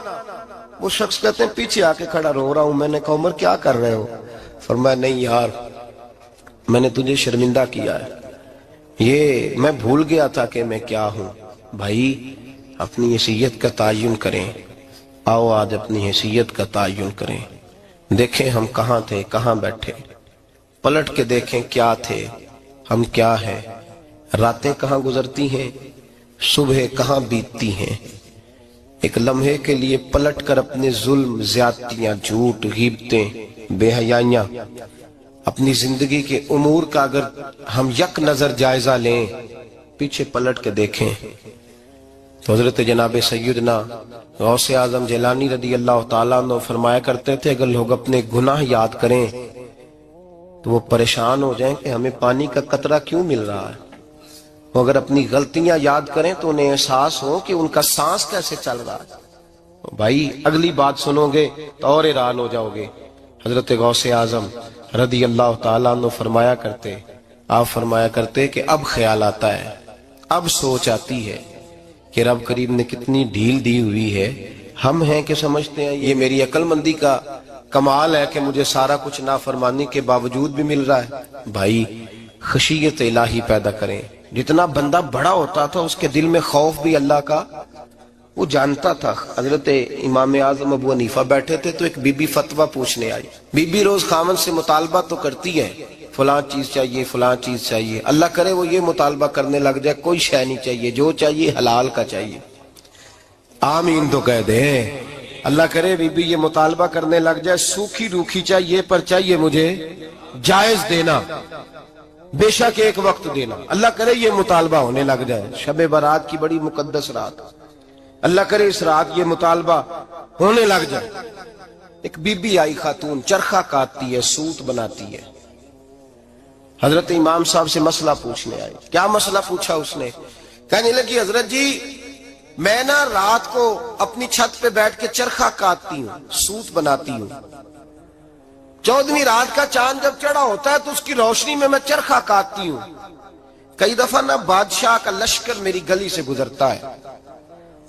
وہ شخص کہتے ہیں پیچھے آ کے کھڑا رو رہا ہوں۔ میں نے کہا عمر کیا کر رہے ہو؟ فرمایا نہیں یار میں نے تجھے شرمندہ کیا ہے، یہ میں بھول گیا تھا کہ میں کیا ہوں۔ بھائی اپنی حیثیت کا تعین کریں، آؤ آج اپنی حیثیت کا تعین کریں، دیکھیں ہم کہاں تھے، کہاں بیٹھے، پلٹ کے دیکھیں کیا تھے، ہم کیا ہیں، راتیں کہاں گزرتی ہیں، صبح کہاں بیتتی ہیں۔ ایک لمحے کے لیے پلٹ کر اپنے ظلم، زیادتیاں، جھوٹ، غیبتیں، بے حیائیاں، اپنی زندگی کے امور کا اگر ہم یک نظر جائزہ لیں، پیچھے پلٹ کے دیکھیں تو حضرت جناب سیدنا غوث اعظم جیلانی رضی اللہ تعالیٰ عنہ فرمایا کرتے تھے اگر لوگ اپنے گناہ یاد کریں تو وہ پریشان ہو جائیں کہ ہمیں پانی کا قطرہ کیوں مل رہا ہے، وہ اگر اپنی غلطیاں یاد کریں تو انہیں احساس ہو کہ ان کا سانس کیسے چل رہا ہے۔ بھائی اگلی بات سنو گے تو اور حیران ہو جاؤ گے۔ حضرت غوث اعظم رضی اللہ تعالیٰ عنہ فرمایا کرتے، آپ فرمایا کرتے کہ اب خیال آتا ہے، اب سوچ آتی ہے کہ رب کریم نے کتنی ڈھیل دی ہوئی ہے، ہم ہیں کہ سمجھتے ہیں یہ میری عقل مندی کا کمال ہے کہ مجھے سارا کچھ نافرمانی کے باوجود بھی مل رہا ہے۔ بھائی خشیت الہی پیدا کریں۔ جتنا بندہ بڑا ہوتا تھا اس کے دل میں خوف بھی اللہ کا وہ جانتا تھا۔ حضرت امام اعظم ابو حنیفہ بیٹھے تھے تو ایک بی بی فتویٰ پوچھنے آئی۔ بی بی روز خاوند سے مطالبہ تو کرتی ہے، فلاں چیز چاہیے، فلاں چیز چاہیے، اللہ کرے وہ یہ مطالبہ کرنے لگ جائے کوئی شے نہیں چاہیے، جو چاہیے حلال کا چاہیے۔ آمین تو کہہ دے۔ اللہ کرے بی بی یہ مطالبہ کرنے لگ جائے سوکھی روکھی چاہیے پر چاہیے مجھے جائز دینا، بے شک ایک وقت دینا۔ اللہ کرے یہ مطالبہ ہونے لگ جائے، شب برات کی بڑی مقدس رات، اللہ کرے اس رات یہ مطالبہ ہونے لگ جائے۔ ایک بی بی آئی خاتون، چرخہ کاٹتی ہے، سوت بناتی ہے، حضرت امام صاحب سے مسئلہ پوچھنے آئی۔ کیا مسئلہ پوچھا اس نے؟ کہنے لگی حضرت جی میں نا رات کو اپنی چھت پہ بیٹھ کے چرخہ کاٹتی ہوں، سوت بناتی ہوں، 14ویں رات کا چاند جب چڑھا ہوتا ہے تو اس کی روشنی میں چرخہ کاٹتی ہوں، کئی دفعہ نا بادشاہ کا لشکر میری گلی سے گزرتا ہے،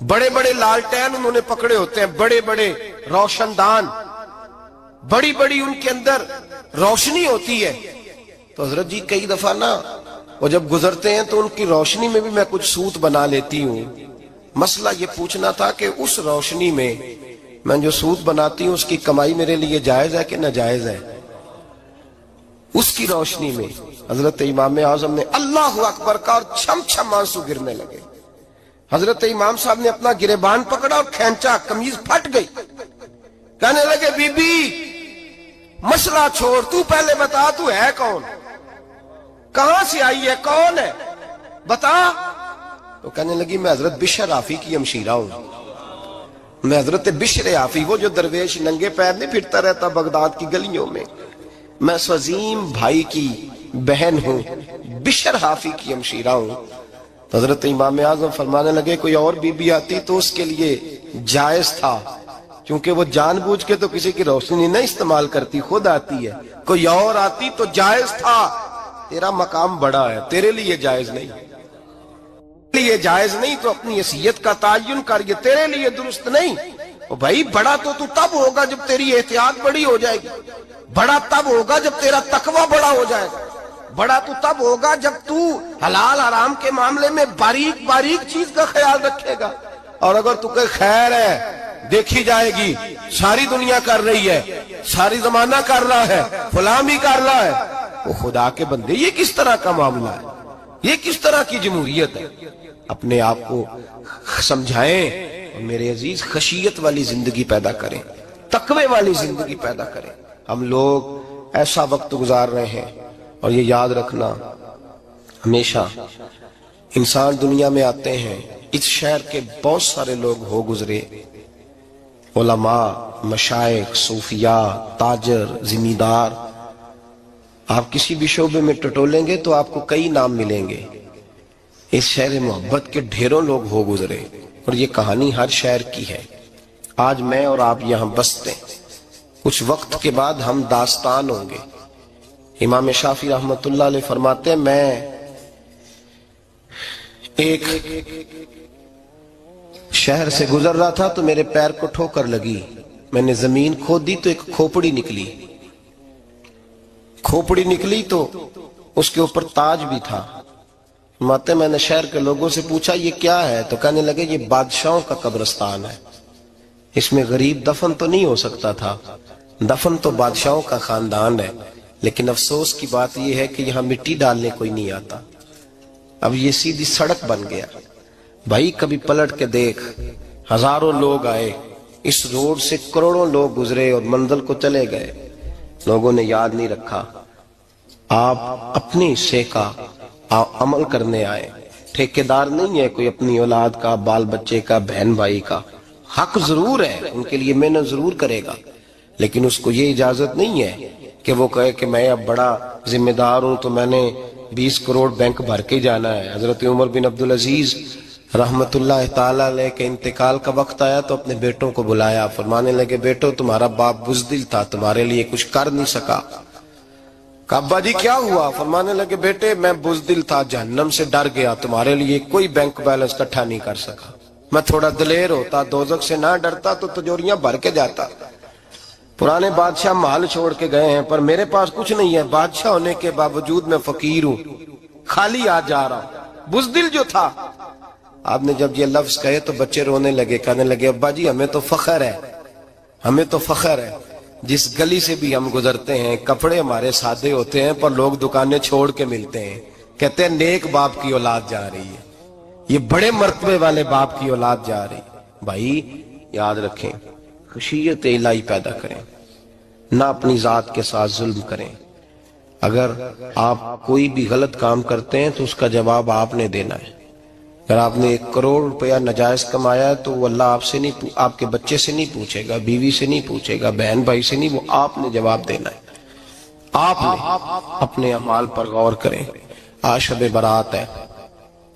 بڑے بڑے لالٹین انہوں نے پکڑے ہوتے ہیں، بڑے بڑے روشن دان، بڑی بڑی ان کے اندر روشنی ہوتی ہے. تو حضرت جی کئی دفعہ نا وہ جب گزرتے ہیں تو ان کی روشنی میں بھی میں کچھ سوت بنا لیتی ہوں. مسئلہ یہ پوچھنا تھا کہ اس روشنی میں جو سوت بناتی ہوں اس کی کمائی میرے لیے جائز ہے کہ ناجائز ہے؟ اس کی روشنی میں حضرت امام اعظم نے اللہ اکبر کا اور چھم چھم آنسو گرنے لگے. حضرت امام صاحب نے اپنا گریبان پکڑا اور کھینچا، قمیض پھٹ گئی. کہنے لگے بی بی مسئلہ چھوڑ، تو پہلے بتا تو ہے کون، کہاں سے آئی ہے، کون ہے، بتا. تو کہنے لگی میں حضرت بشر آفی کی ہمشیرہ ہوں، میں حضرت بشر آفی، وہ جو درویش ننگے پیر نہیں پھرتا رہتا بغداد کی گلیوں میں، میں اس عظیم بھائی کی بہن ہوں، بشر آفی کی ہمشیرہ ہوں. تو حضرت امام اعظم فرمانے لگے کوئی اور بی بی آتی تو اس کے لیے جائز تھا، کیونکہ وہ جان بوجھ کے تو کسی کی روشنی نہیں استعمال کرتی، خود آتی ہے. کوئی اور آتی تو جائز تھا، تیرا مقام بڑا ہے، تیرے لیے جائز نہیں، لیے جائز نہیں. تو اپنی حیثیت کا تعین کر، یہ تیرے لیے درست نہیں. بھائی بڑا تو تب ہوگا جب تیری احتیاط بڑی ہو جائے گی، بڑا تب ہوگا جب تیرا تقوی بڑا ہو جائے گا، بڑا تو تب ہوگا جب تو حلال حرام کے معاملے میں باریک باریک چیز کا خیال رکھے گا. اور اگر تو کہ خیر ہے دیکھی جائے گی، ساری دنیا کر رہی ہے، ساری زمانہ کر رہا ہے، فلاں بھی کر رہا ہے، وہ خدا کے بندے یہ کس طرح کا معاملہ ہے، یہ کس طرح کی جمہوریت ہے؟ اپنے آپ کو سمجھائیں اور میرے عزیز خشیت والی زندگی پیدا کریں، تقوی والی زندگی پیدا کریں. ہم لوگ ایسا وقت گزار رہے ہیں، اور یہ یاد رکھنا ہمیشہ انسان دنیا میں آتے ہیں، اس شہر کے بہت سارے لوگ ہو گزرے، علماء، مشائخ، صوفیاء، تاجر، زمیندار. آپ کسی بھی شعبے میں ٹٹولیں گے تو آپ کو کئی نام ملیں گے. اس شہر محبت کے ڈھیروں لوگ ہو گزرے، اور یہ کہانی ہر شہر کی ہے. آج میں اور آپ یہاں بستے ہیں، کچھ وقت کے بعد ہم داستان ہوں گے. امام شافعی رحمت اللہ علیہ فرماتے ہیں میں ایک شہر سے گزر رہا تھا تو میرے پیر کو ٹھوکر لگی، میں نے زمین کھودی تو ایک کھوپڑی نکلی، کھوپڑی نکلی تو اس کے اوپر تاج بھی تھا. فرماتے میں نے شہر کے لوگوں سے پوچھا یہ کیا ہے، تو کہنے لگے یہ بادشاہوں کا قبرستان ہے، اس میں غریب دفن تو نہیں ہو سکتا تھا، دفن تو بادشاہوں کا خاندان ہے. لیکن افسوس کی بات یہ ہے کہ یہاں مٹی ڈالنے کوئی نہیں آتا، اب یہ سیدھی سڑک بن گیا. بھائی کبھی پلٹ کے دیکھ، ہزاروں لوگ آئے، اس روڈ سے کروڑوں لوگ گزرے اور منزل کو چلے گئے، لوگوں نے یاد نہیں رکھا. آپ اپنے حصے کا عمل کرنے آئے، ٹھیکیدار نہیں ہے کوئی اپنی اولاد کا، بال بچے کا، بہن بھائی کا. حق ضرور ہے، ان کے لیے محنت ضرور کرے گا، لیکن اس کو یہ اجازت نہیں ہے کہ وہ کہے کہ میں اب بڑا ذمہ دار ہوں تو میں نے 20 کروڑ بینک بھر کے جانا ہے. حضرت عمر بن عبدالعزیز رحمت اللہ تعالیٰ علیہ کے انتقال کا وقت آیا تو اپنے بیٹوں کو بلایا، فرمانے لگے بیٹو تمہارا باپ بزدل تھا، تمہارے لیے کچھ کر نہیں سکا. کہا ابا جی کیا ہوا؟ فرمانے لگے بیٹے میں بزدل تھا، جہنم سے ڈر گیا، تمہارے لیے کوئی بینک بیلنس اکٹھا نہیں کر سکا. میں تھوڑا دلیر ہوتا، دوزخ سے نہ ڈرتا تو تجوریاں بھر کے جاتا. پرانے بادشاہ محل چھوڑ کے گئے ہیں، پر میرے پاس کچھ نہیں ہے، بادشاہ ہونے کے باوجود میں فقیر ہوں، خالی آ جا رہا ہوں. بزدل جو تھا. آپ نے جب یہ لفظ کہے تو بچے رونے لگے، کہنے لگے ابا جی ہمیں تو فخر ہے، ہمیں تو فخر ہے، جس گلی سے بھی ہم گزرتے ہیں کپڑے ہمارے سادے ہوتے ہیں پر لوگ دکانیں چھوڑ کے ملتے ہیں، کہتے ہیں نیک باپ کی اولاد جا رہی ہے، یہ بڑے مرتبے والے باپ کی اولاد جا رہی. بھائی یاد رکھیں، خشیت الہی پیدا کریں، نہ اپنی ذات کے ساتھ ظلم کریں. اگر آپ کوئی بھی غلط کام کرتے ہیں تو اس کا جواب آپ نے دینا ہے. اگر آپ نے 1 کروڑ روپیہ ناجائز کمایا ہے تو وہ اللہ آپ سے نہیں، آپ کے بچے سے نہیں پوچھے گا، بیوی سے نہیں پوچھے گا، بہن بھائی سے نہیں، وہ آپ نے جواب دینا ہے. آپ نے اپنے اعمال پر غور کریں. آج شب برات ہے.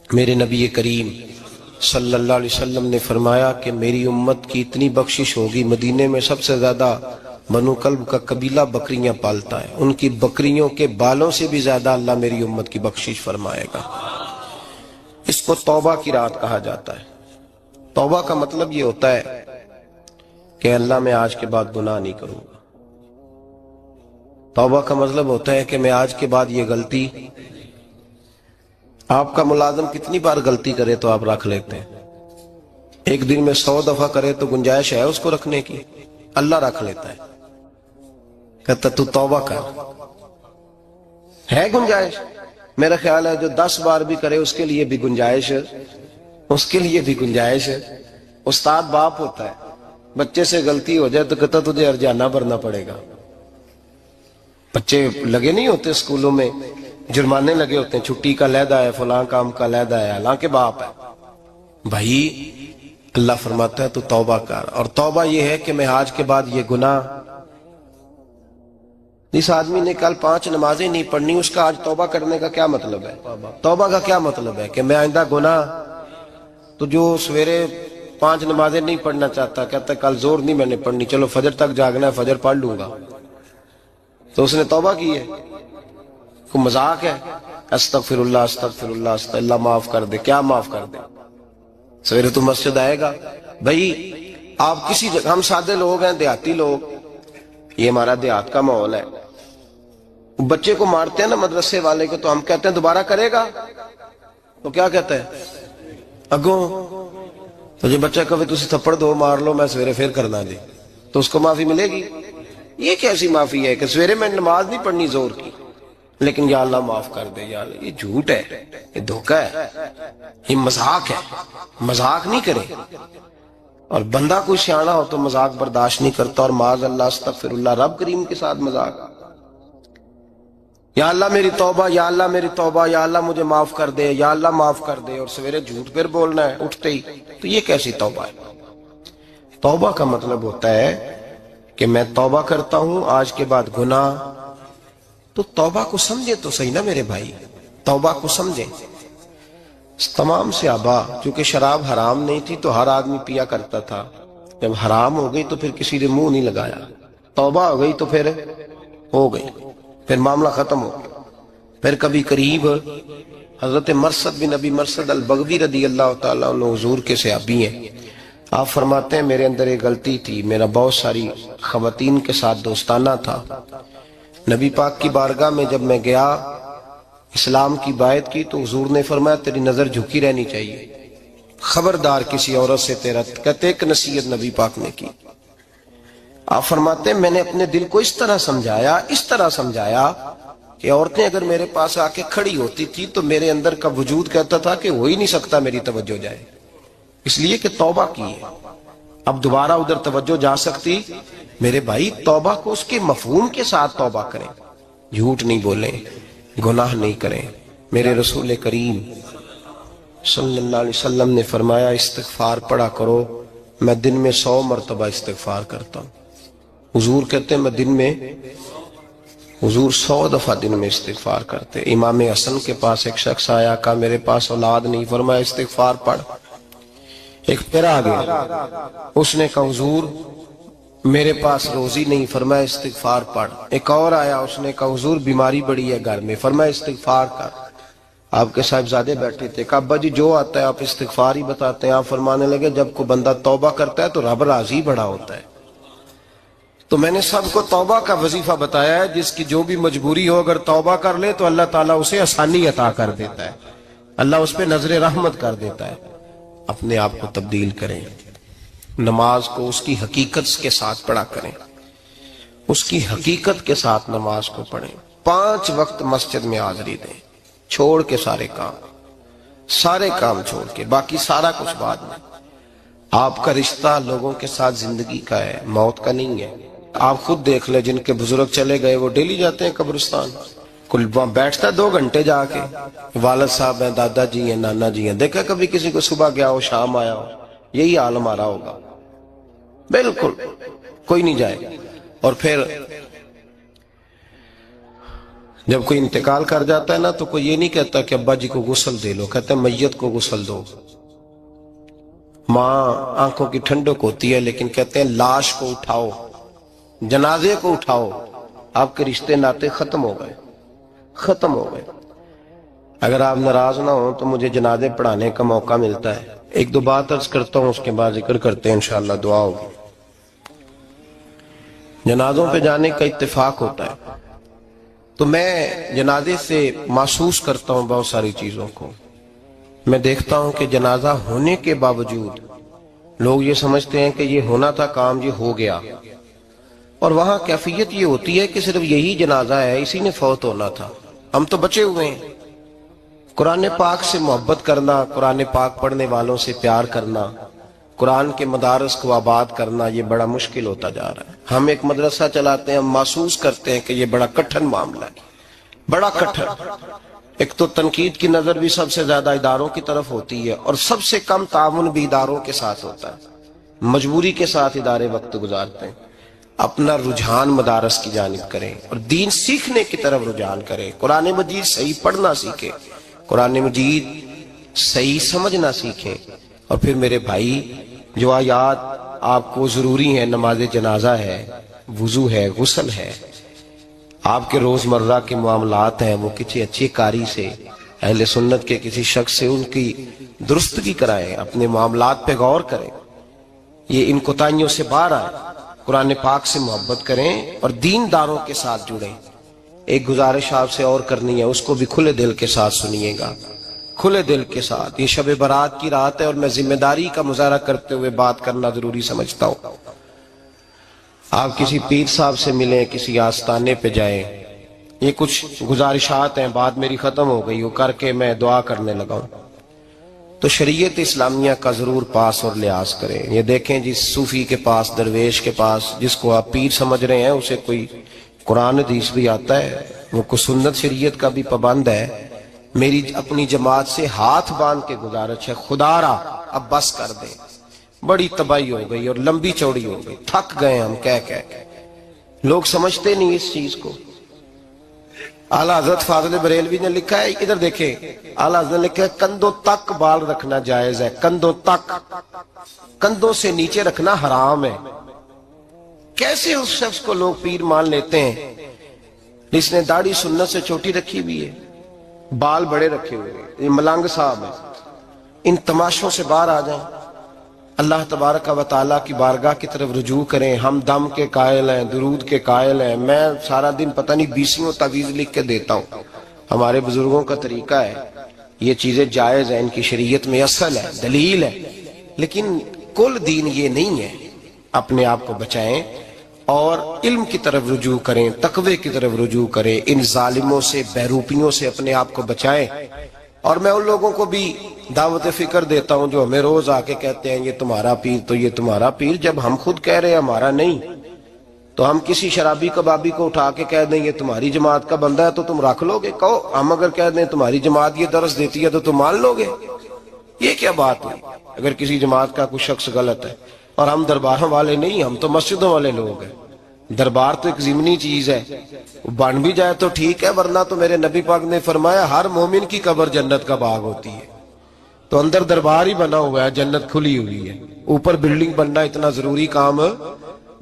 میرے نبی کریم صلی اللہ علیہ وسلم نے فرمایا کہ میری امت کی اتنی بخشش ہوگی، مدینے میں سب سے زیادہ بنو کلب کا قبیلہ بکریاں پالتا ہے، ان کی بکریوں کے بالوں سے بھی زیادہ اللہ میری امت کی بخشش فرمائے گا. اس کو توبہ کی رات کہا جاتا ہے۔ توبہ کا مطلب یہ ہوتا ہے کہ اللہ میں آج کے بعد گناہ نہیں کروں گا۔ توبہ کا مطلب ہوتا ہے کہ میں آج کے بعد یہ غلطی، آپ کا ملازم کتنی بار غلطی کرے تو آپ رکھ لیتے ہیں؟ ایک دن میں 100 دفعہ کرے تو گنجائش ہے اس کو رکھنے کی؟ اللہ رکھ لیتا ہے، کہتا تو توبہ کر، ہے گنجائش؟ میرا خیال ہے جو 10 بار بھی کرے اس کے لیے بھی گنجائش، اس کے لیے بھی گنجائش ہے۔ استاد باپ ہوتا ہے، بچے سے غلطی ہو جائے تو کہتا تجھے ارجانہ بھرنا پڑے گا۔ بچے لگے نہیں ہوتے اسکولوں میں، جرمانے لگے ہوتے ہیں، چھٹی کا علیحدہ ہے، فلاں کام کا علیحدہ ہے، حالانکہ باپ ہے۔ بھائی اللہ فرماتا ہے تو توبہ کر، اور توبہ یہ ہے کہ میں آج کے بعد یہ گناہ، جس آدمی نے کل 5 نمازیں نہیں پڑھنی اس کا آج توبہ کرنے کا کیا مطلب ہے؟ توبہ کا کیا مطلب ہے کہ میں آئندہ گناہ، تو جو سویرے 5 نمازیں نہیں پڑھنا چاہتا، کہتا ہے کل زور نہیں میں نے پڑھنی، چلو فجر تک جاگنا ہے، فجر پڑھ لوں گا، تو اس نے توبہ کی ہے؟ کوئی مذاق ہے؟ استغفر اللہ استغفر اللہ استغفر اللہ، معاف کر دے، کیا معاف کر دے؟ سویرے تو مسجد آئے گا بھائی، آپ کسی جگہ، ہم سادے لوگ ہیں، دیہاتی لوگ، یہ ہمارا دیہات کا ماحول ہے، بچے کو مارتے ہیں نا مدرسے والے کو، تو ہم کہتے ہیں دوبارہ کرے گا، تو کیا کہتا ہے اگوں، تو جو بچہ کہے تسی تھپڑ دو مار لو میں سویرے پھر کرنا جی، تو اس کو معافی ملے گی؟ یہ کیسی معافی ہے کہ سویرے میں نماز نہیں پڑھنی زور کی، لیکن یا اللہ معاف کر دے، یا اللہ، یہ جھوٹ ہے، یہ دھوکہ ہے، یہ مذاق ہے، مذاق نہیں کرے۔ اور بندہ کوئی سیاںہ ہو تو مذاق برداشت نہیں کرتا، اور معاذ اللہ استغفر اللہ، رب کریم کے ساتھ مذاق، یا اللہ میری توبہ، یا اللہ میری توبہ، یا اللہ مجھے معاف کر دے، یا اللہ معاف کر دے، اور سویرے جھوٹ پھر بولنا ہے اٹھتے ہی، تو یہ کیسی توبہ ہے؟ توبہ کا مطلب ہوتا ہے کہ میں توبہ کرتا ہوں آج کے بعد گناہ، تو توبہ کو سمجھے تو صحیح نا میرے بھائی، توبہ کو سمجھیں۔ تمام صحابہ، چونکہ شراب حرام نہیں تھی تو ہر آدمی پیا کرتا تھا، جب حرام ہو گئی تو پھر کسی نے منہ نہیں لگایا، توبہ ہو گئی تو پھر ہو گئی، پھر معاملہ ختم ہو گیا۔ پھر کبھی قریب حضرت مرثد بن ابی مرثد البغوی رضی اللہ تعالیٰ عنہ، حضور کے صحابی ہیں، آپ فرماتے ہیں میرے اندر ایک غلطی تھی، میرا بہت ساری خواتین کے ساتھ دوستانہ تھا، نبی پاک کی بارگاہ میں جب میں گیا اسلام کی بائعت کی تو حضور نے فرمایا تیری نظر جھکی رہنی چاہیے، خبردار کسی عورت سے تیرا، کہتے ایک نصیحت نبی پاک نے کی۔ آپ فرماتے ہیں میں نے اپنے دل کو اس طرح سمجھایا کہ عورتیں اگر میرے پاس آ کے کھڑی ہوتی تھی تو میرے اندر کا وجود کہتا تھا کہ ہو ہی نہیں سکتا میری توجہ جائے، اس لیے کہ توبہ کی ہے، اب دوبارہ ادھر توجہ جا سکتی۔ میرے بھائی توبہ کو اس کے مفہوم کے ساتھ توبہ کریں، جھوٹ نہیں بولیں، گناہ نہیں کریں۔ میرے رسول کریم صلی اللہ علیہ وسلم نے فرمایا استغفار پڑھا کرو، میں دن میں 100 مرتبہ استغفار کرتا ہوں۔ حضور کہتے ہیں میں دن میں، حضور 100 دفعہ دن میں استغفار کرتے۔ امام حسن کے پاس ایک شخص آیا، کہا میرے پاس اولاد نہیں، فرمایا استغفار پڑھ۔ ایک پھر آ گیا، اس نے کہا حضور میرے پاس روزی نہیں، فرمایا استغفار پڑھ۔ ایک اور آیا، اس نے کہا حضور بیماری بڑی ہے گھر میں، فرمایا استغفار کر۔ آپ کے صاحبزادے بیٹھے تھے، کہا ابا جی جو آتا ہے آپ استغفار ہی بتاتے ہیں۔ آپ فرمانے لگے جب کوئی بندہ توبہ کرتا ہے تو رب راضی بڑا ہوتا ہے۔ تو میں نے سب کو توبہ کا وظیفہ بتایا ہے، جس کی جو بھی مجبوری ہو اگر توبہ کر لے تو اللہ تعالیٰ اسے آسانی عطا کر دیتا ہے، اللہ اس پہ نظر رحمت کر دیتا ہے۔ اپنے آپ کو تبدیل کریں، نماز کو اس کی حقیقت کے ساتھ پڑھا کریں، اس کی حقیقت کے ساتھ نماز کو پڑھیں۔ 5 وقت مسجد میں حاضری دیں، چھوڑ کے سارے کام چھوڑ کے، باقی سارا کچھ بعد میں۔ آپ کا رشتہ لوگوں کے ساتھ زندگی کا ہے، موت کا نہیں ہے۔ آپ خود دیکھ لیں، جن کے بزرگ چلے گئے وہ ڈیلی جاتے ہیں قبرستان، کل بیٹھتا ہے 2 گھنٹے جا کے، والد صاحب ہیں، دادا جی ہیں، نانا جی ہیں، دیکھا کبھی کسی کو صبح گیا ہو شام آیا ہو؟ یہی حال ہمارا ہوگا، بالکل کوئی نہیں جائے۔ اور پھر جب کوئی انتقال کر جاتا ہے نا تو کوئی یہ نہیں کہتا کہ ابا جی کو غسل دے لو، کہتے ہیں میت کو غسل دو۔ ماں آنکھوں کی ٹھنڈک ہوتی ہے لیکن کہتے ہیں لاش کو اٹھاؤ، جنازے کو اٹھاؤ۔ آپ کے رشتے ناتے ختم ہو گئے۔ اگر آپ ناراض نہ ہوں تو مجھے جنازے پڑھانے کا موقع ملتا ہے. ایک دو بات عرض کرتا ہوں، اس کے بعد ذکر کرتے ہیں، انشاءاللہ دعا ہوگی. جنازوں پہ جانے کا اتفاق ہوتا ہے تو میں جنازے سے محسوس کرتا ہوں بہت ساری چیزوں کو. میں دیکھتا ہوں کہ جنازہ ہونے کے باوجود لوگ یہ سمجھتے ہیں کہ یہ ہونا تھا کام، یہ ہو گیا، اور وہاں کیفیت یہ ہوتی ہے کہ صرف یہی جنازہ ہے، اسی نے فوت ہونا تھا، ہم تو بچے ہوئے ہیں. قرآن پاک سے محبت کرنا، قرآن پاک پڑھنے والوں سے پیار کرنا، قرآن کے مدارس کو آباد کرنا، یہ بڑا مشکل ہوتا جا رہا ہے. ہم ایک مدرسہ چلاتے ہیں، ہم محسوس کرتے ہیں کہ یہ بڑا کٹھن معاملہ ہے، بڑا کٹھن. ایک تو تنقید کی نظر بھی سب سے زیادہ اداروں کی طرف ہوتی ہے، اور سب سے کم تعاون بھی اداروں کے ساتھ ہوتا ہے. مجبوری کے ساتھ ادارے وقت گزارتے ہیں. اپنا رجحان مدارس کی جانب کریں اور دین سیکھنے کی طرف رجحان کریں. قرآن مجید صحیح پڑھنا سیکھیں، قرآن مجید صحیح سمجھنا سیکھیں. اور پھر میرے بھائی، جو آیات آپ کو ضروری ہیں، نماز جنازہ ہے، وضو ہے، غسل ہے، آپ کے روزمرہ کے معاملات ہیں، وہ کسی اچھی کاری سے، اہل سنت کے کسی شخص سے ان کی درستگی کرائیں، اپنے معاملات پہ غور کریں، یہ ان کوتاہیوں سے باہر آئیں، قرآن پاک سے محبت کریں اور دینداروں کے ساتھ جڑیں. ایک گزارش آپ سے اور کرنی ہے، اس کو بھی کھلے دل کے ساتھ سنیے گا، کھلے دل کے ساتھ. یہ شب برات کی رات ہے اور میں ذمہ داری کا مظاہرہ کرتے ہوئے بات کرنا ضروری سمجھتا ہوں. آپ کسی پیر صاحب سے ملیں، کسی آستانے پہ جائیں، یہ کچھ گزارشات ہیں، بات میری ختم ہو گئی، وہ کر کے میں دعا کرنے لگا ہوں. تو شریعت اسلامیہ کا ضرور پاس اور لحاظ کریں. یہ دیکھیں، جس صوفی کے پاس، درویش کے پاس، جس کو آپ پیر سمجھ رہے ہیں، اسے کوئی قرآن حدیث بھی آتا ہے، وہ کو سنت شریعت کا بھی پابند ہے. میری اپنی جماعت سے ہاتھ باندھ کے گزارش ہے، خدا را اب بس کر دیں. بڑی تباہی ہو گئی اور لمبی چوڑی ہو گئی، تھک گئے ہم کہہ کے. لوگ سمجھتے نہیں اس چیز کو. اعلیٰ حضرت فاضل بریلوی نے لکھا ہے، ادھر دیکھیں، اعلیٰ حضرت نے لکھا ہے کندھوں تک بال رکھنا جائز ہے، کندھوں تک، کندھوں سے نیچے رکھنا حرام ہے. کیسے اس شخص کو لوگ پیر مان لیتے ہیں جس نے داڑھی سنت سے چھوٹی رکھی ہوئی ہے، بال بڑے رکھے ہوئے ہیں؟ یہ ملنگ صاحب ہے. ان تماشوں سے باہر آ جائیں، اللہ تبارک و تعالیٰ کی بارگاہ کی طرف رجوع کریں. ہم دم کے قائل ہیں، درود کے قائل ہیں. میں سارا دن پتہ نہیں 20 تعویذ لکھ کے دیتا ہوں. ہمارے بزرگوں کا طریقہ ہے، یہ چیزیں جائز ہیں، ان کی شریعت میں اصل ہے، دلیل ہے، لیکن کل دین یہ نہیں ہے. اپنے آپ کو بچائیں اور علم کی طرف رجوع کریں، تقوی کی طرف رجوع کریں. ان ظالموں سے، بہروپیوں سے اپنے آپ کو بچائیں. اور میں ان لوگوں کو بھی دعوت فکر دیتا ہوں جو ہمیں روز آ کے کہتے ہیں یہ تمہارا پیر تو یہ تمہارا پیر. جب ہم خود کہہ رہے ہیں ہمارا نہیں، تو ہم کسی شرابی کبابی کو اٹھا کے کہہ دیں یہ تمہاری جماعت کا بندہ ہے تو تم رکھ لو گے؟ کہو ہم اگر کہہ دیں تمہاری جماعت یہ درس دیتی ہے تو تم مان لو گے؟ یہ کیا بات ہوئی؟ اگر کسی جماعت کا کوئی شخص غلط ہے، اور ہم درباروں والے نہیں، ہم تو مسجدوں والے لوگ ہیں. دربار تو ایک ضمنی چیز ہے، بن بھی جائے تو ٹھیک ہے، ورنہ تو میرے نبی پاک نے فرمایا ہر مومن کی قبر جنت کا باغ ہوتی ہے. تو اندر دربار ہی بنا ہوا ہے، جنت کھلی ہوئی ہے. اوپر بلڈنگ بننا اتنا ضروری کام؟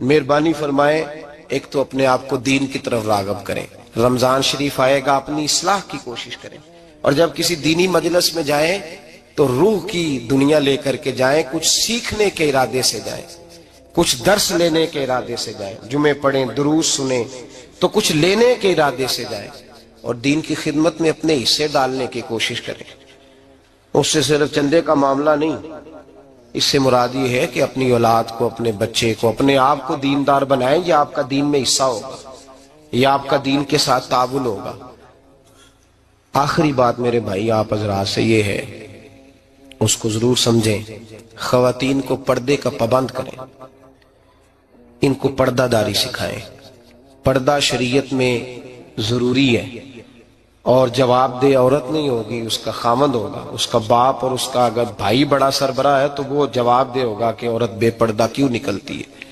مہربانی فرمائیں ایک تو اپنے آپ کو دین کی طرف راغب کریں. رمضان شریف آئے گا، اپنی اصلاح کی کوشش کریں. اور جب کسی دینی مجلس میں جائیں تو روح کی دنیا لے کر کے جائیں، کچھ سیکھنے کے ارادے سے جائیں، کچھ درس لینے کے ارادے سے جائیں. جمعے پڑھیں، دروس سنیں، تو کچھ لینے کے ارادے سے جائیں اور دین کی خدمت میں اپنے حصے ڈالنے کی کوشش کریں. اس سے صرف چندے کا معاملہ نہیں، اس سے مراد یہ ہے کہ اپنی اولاد کو، اپنے بچے کو، اپنے آپ کو دیندار بنائیں. یہ آپ کا دین میں حصہ ہوگا، یہ آپ کا دین کے ساتھ تعاون ہوگا. آخری بات میرے بھائی آپ حضرات سے یہ ہے، اس کو ضرور سمجھیں. خواتین کو پردے کا پابند کریں، ان کو پردہ داری سکھائیں. پردہ شریعت میں ضروری ہے، اور جواب دہ عورت نہیں ہوگی، اس کا خامند ہوگا، اس کا باپ. اور اس کا اگر بھائی بڑا سربراہ ہے تو وہ جواب دہ ہوگا کہ عورت بے پردہ کیوں نکلتی ہے.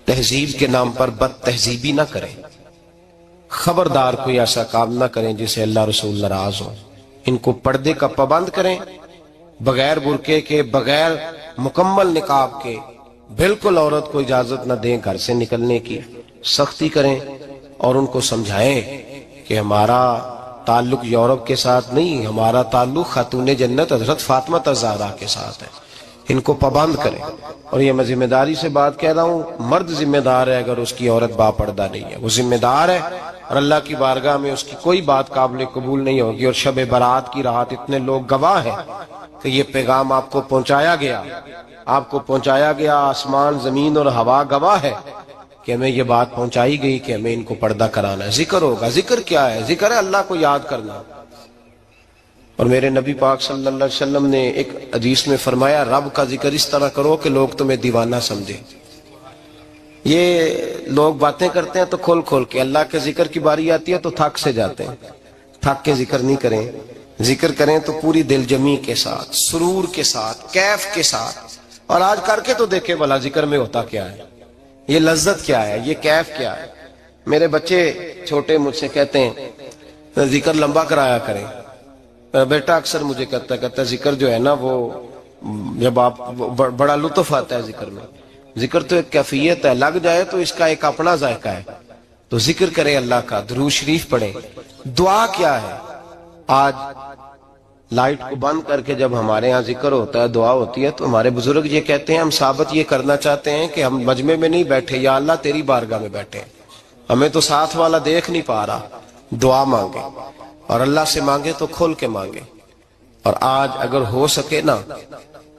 تہذیب کے نام پر بد تہذیبی نہ کریں. خبردار کوئی ایسا کام نہ کریں جسے اللہ رسول ناراض ہو. ان کو پردے کا پابند کریں، بغیر برقعے کے، بغیر مکمل نقاب کے. بالکل عورت کو اجازت نہ دیں گھر سے نکلنے کی، سختی کریں اور ان کو سمجھائیں کہ ہمارا تعلق یورپ کے ساتھ نہیں، ہمارا تعلق خاتون جنت حضرت فاطمہ الزہرا کے ساتھ ہے. ان کو پابند کریں. اور یہ میں ذمہ داری سے بات کہہ رہا ہوں، مرد ذمہ دار ہے اگر اس کی عورت باپردہ نہیں ہے، وہ ذمہ دار ہے اور اللہ کی بارگاہ میں اس کی کوئی بات قابل قبول نہیں ہوگی. اور شب برات کی رات اتنے لوگ گواہ ہیں کہ یہ پیغام آپ کو پہنچایا گیا، آپ کو پہنچایا گیا، آسمان زمین اور ہوا گواہ ہے کہ ہمیں یہ بات پہنچائی گئی کہ ہمیں ان کو پردہ کرانا ہے. ذکر ہوگا. ذکر کیا ہے؟ ذکر ہے اللہ کو یاد کرنا. اور میرے نبی پاک صلی اللہ علیہ وسلم نے ایک حدیث میں فرمایا، رب کا ذکر اس طرح کرو کہ لوگ تمہیں دیوانہ سمجھے. یہ لوگ باتیں کرتے ہیں تو کھول کھول کے، اللہ کے ذکر کی باری آتی ہے تو تھک سے جاتے ہیں. تھک کے ذکر نہیں کریں. ذکر کریں تو پوری دل جمی کے ساتھ، سرور کے ساتھ، کیف کے ساتھ. اور آج کر کے تو دیکھیں بھلا ذکر میں ہوتا کیا ہے، یہ لذت کیا ہے، یہ کیف کیا ہے. میرے بچے چھوٹے مجھ سے کہتے ہیں ذکر لمبا کرایا کریں. بیٹا اکثر مجھے کہتا ہے ذکر جو ہے نا وہ جب آپ بڑا لطف آتا ہے ذکر میں. ذکر تو ایک کیفیت ہے، لگ جائے تو اس کا ایک اپنا ذائقہ ہے. تو ذکر کریں اللہ کا، درود شریف پڑھیں. دعا کیا ہے؟ آج لائٹ کو بند کر کے جب ہمارے ہاں ذکر ہوتا ہے، دعا ہوتی ہے، تو ہمارے بزرگ یہ کہتے ہیں ہم ثابت یہ کرنا چاہتے ہیں کہ ہم مجمع میں نہیں بیٹھے، یا اللہ تیری بارگاہ میں بیٹھے، ہمیں تو ساتھ والا دیکھ نہیں پا رہا. دعا مانگے اور اللہ سے مانگے تو کھول کے مانگے. اور آج اگر ہو سکے نا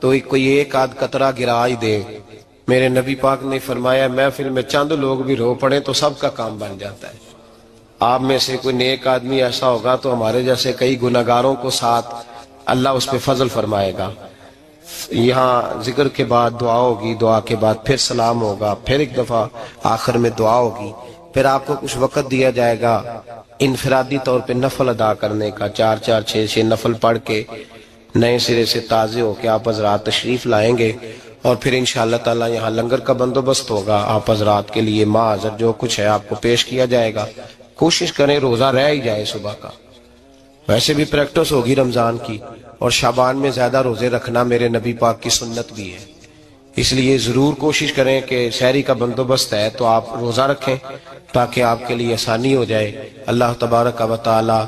تو کوئی ایک آدھ قطرہ گرا ہی دے. میرے نبی پاک نے فرمایا محفل میں چند لوگ بھی رو پڑے تو سب کا کام بن جاتا ہے. آپ میں سے کوئی نیک آدمی ایسا ہوگا تو ہمارے جیسے کئی گناہگاروں کو ساتھ اللہ اس پہ فضل فرمائے گا. یہاں ذکر کے بعد دعا ہوگی، دعا کے بعد پھر سلام ہوگا، پھر ایک دفعہ آخر میں دعا ہوگی. پھر آپ کو کچھ وقت دیا جائے گا انفرادی طور پہ نفل ادا کرنے کا. 4 6 نفل پڑھ کے نئے سرے سے تازے ہو کے آپ حضرات تشریف لائیں گے. اور پھر انشاءاللہ تعالی یہاں لنگر کا بندوبست ہوگا. آپ حضرات کے لیے ماں حضر جو کچھ ہے آپ کو پیش کیا جائے گا. کوشش کریں روزہ رہ ہی جائے صبح کا. ویسے بھی پریکٹس ہوگی رمضان کی، اور شعبان میں زیادہ روزے رکھنا میرے نبی پاک کی سنت بھی ہے. اس لیے ضرور کوشش کریں کہ سحری کا بندوبست ہے تو آپ روزہ رکھیں تاکہ آپ کے لیے آسانی ہو جائے. اللہ تبارک و تعالی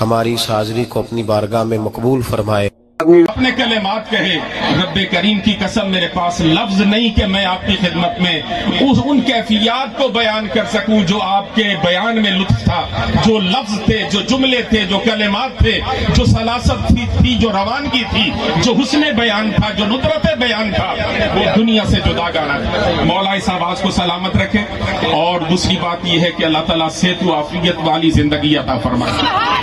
ہماری اس حاضری کو اپنی بارگاہ میں مقبول فرمائے. اپنے کلمات کہے. رب کریم کی قسم میرے پاس لفظ نہیں کہ میں آپ کی خدمت میں ان کیفیات کو بیان کر سکوں جو آپ کے بیان میں لطف تھا، جو لفظ تھے، جو جملے تھے، جو کلمات تھے، جو سلاست تھی، جو روانگی تھی، جو حسن بیان تھا، جو ندرت بیان تھا، وہ دنیا سے جدا گانا تھا. مولا اس آواز کو سلامت رکھے. اور دوسری بات یہ ہے کہ اللہ تعالیٰ صحت و عافیت والی زندگی عطا فرمائے.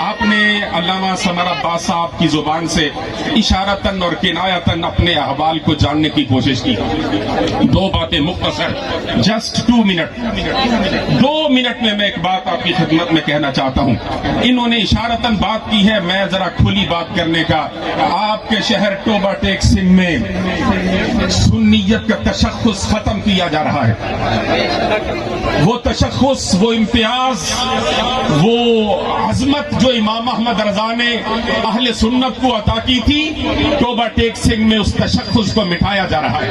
آپ نے علامہ ثمر عباس صاحب کی زبان سے اشارتاً اور کنایتاً اپنے احوال کو جاننے کی کوشش کی. 2 باتیں مختصر، جسٹ 2 منٹ. 2 منٹ میں ایک بات آپ کی خدمت میں کہنا چاہتا ہوں. انہوں نے اشارتاً بات کی ہے، میں ذرا کھلی بات کرنے کا. آپ کے شہر ٹوبہ ٹیک سندھ میں سنیت کا تشخص ختم کیا جا رہا ہے. وہ تشخص، وہ امتیاز، وہ عظمت جو امام احمد رضا نے اہل سنت کو عطا کی تھی، ٹوبہ ٹیک سنگھ میں اس تشخص کو مٹھایا جا رہا ہے.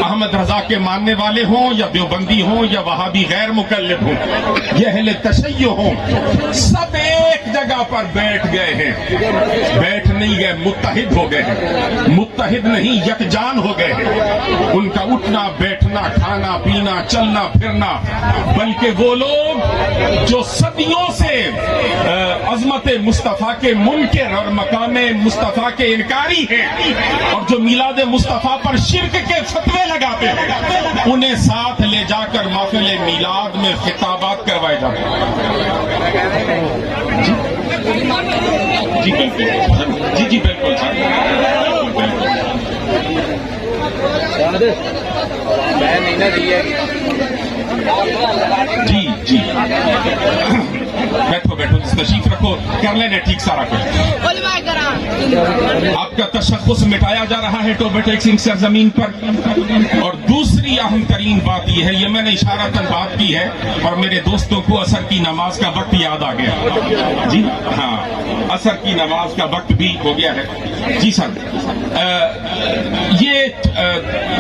احمد رضا کے ماننے والے ہوں یا دیوبندی ہوں یا وہابی غیر مقلد ہوں، یہ اہل تشیع ہوں، سب ایک جگہ پر بیٹھ گئے ہیں. بیٹھ نہیں گئے، متحد ہو گئے ہیں. متحد نہیں، یکجان ہو گئے ہیں. ان کا اٹھنا بیٹھنا، کھانا پینا، چلنا پھرنا، بلکہ وہ لوگ جو صدیوں سے عظمت مصطفیٰ کے منکر اور مقام مصطفیٰ کے انکاری ہیں، اور جو میلاد مصطفیٰ پر شرک کے فتوے لگاتے ہیں، انہیں ساتھ لے جا کر محفل میلاد میں خطابات کروائے جاتے ہیں. جی بالکل، جی بالکل. جی جی بیٹھو بیٹھو، تشریف رکھو، کر لینے ٹھیک سارا کچھ. آپ کا تشخص مٹایا جا رہا ہے ٹوبہ ٹیک سنگھ سرزمین پر. اور دوسری اہم ترین بات یہ ہے، یہ میں نے اشارتاً بات کی ہے، اور میرے دوستوں کو عصر کی نماز کا وقت یاد آ گیا. جی ہاں، عصر کی نماز کا وقت بھی ہو گیا ہے. جی سر، یہ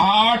8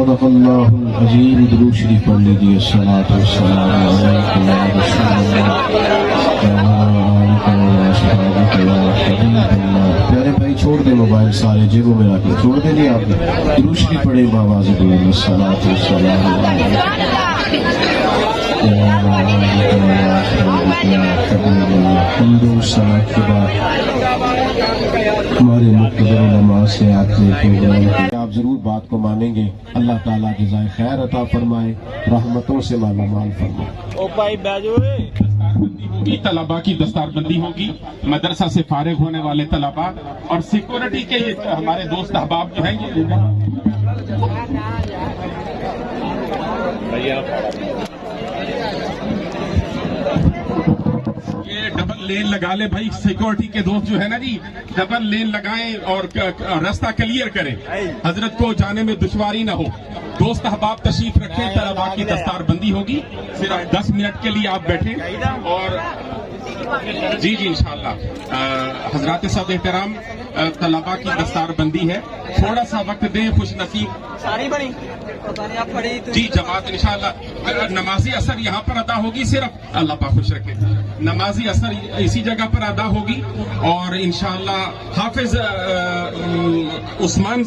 صدق اللہ العظیم. درود شریف پڑھ لیجیے. الصلاۃ والسلام علیک یا رسول اللہ. پیارے بھائی چھوڑ دیں موبائل سارے جیبوں میں رکھ کے چھوڑ دیں. نہیں آپ نے درود شریف پڑھیں بآواز بلند. الصلاۃ والسلام علیک حمد و ثنا کے بعد ہمارے مقتدر علماء سے آپ نے پروگرام. آپ ضرور بات کو مانیں گے. اللہ تعالیٰ جزائے خیر عطا فرمائے, رحمتوں سے مالا مال فرمائے. ہوگی طلباء کی دستار بندی ہوگی, مدرسہ سے فارغ ہونے والے طلباء اور سیکورٹی کے ہمارے دوست احباب جو ہیں یہ ڈبل لین لگا لے بھائی. سیکورٹی کے دوست جو ہے نا جی, ڈبل لین لگائیں اور راستہ کلیئر کریں, حضرت کو جانے میں دشواری نہ ہو. دوست احباب تشریف رکھیں. طلباء کی دستار بندی ہوگی, صرف 10 منٹ کے لیے آپ بیٹھیں. اور جی انشاءاللہ حضرات صاحب احترام, طلباء کی دستار بندی ہے, تھوڑا سا وقت دیں. خوش نصیب جی جماعت انشاءاللہ نمازی اثر یہاں پر ادا ہوگی. صرف اللہ پاک خوش رکھے, نمازی اثر اسی جگہ پر ادا ہوگی. اور انشاءاللہ حافظ عثمان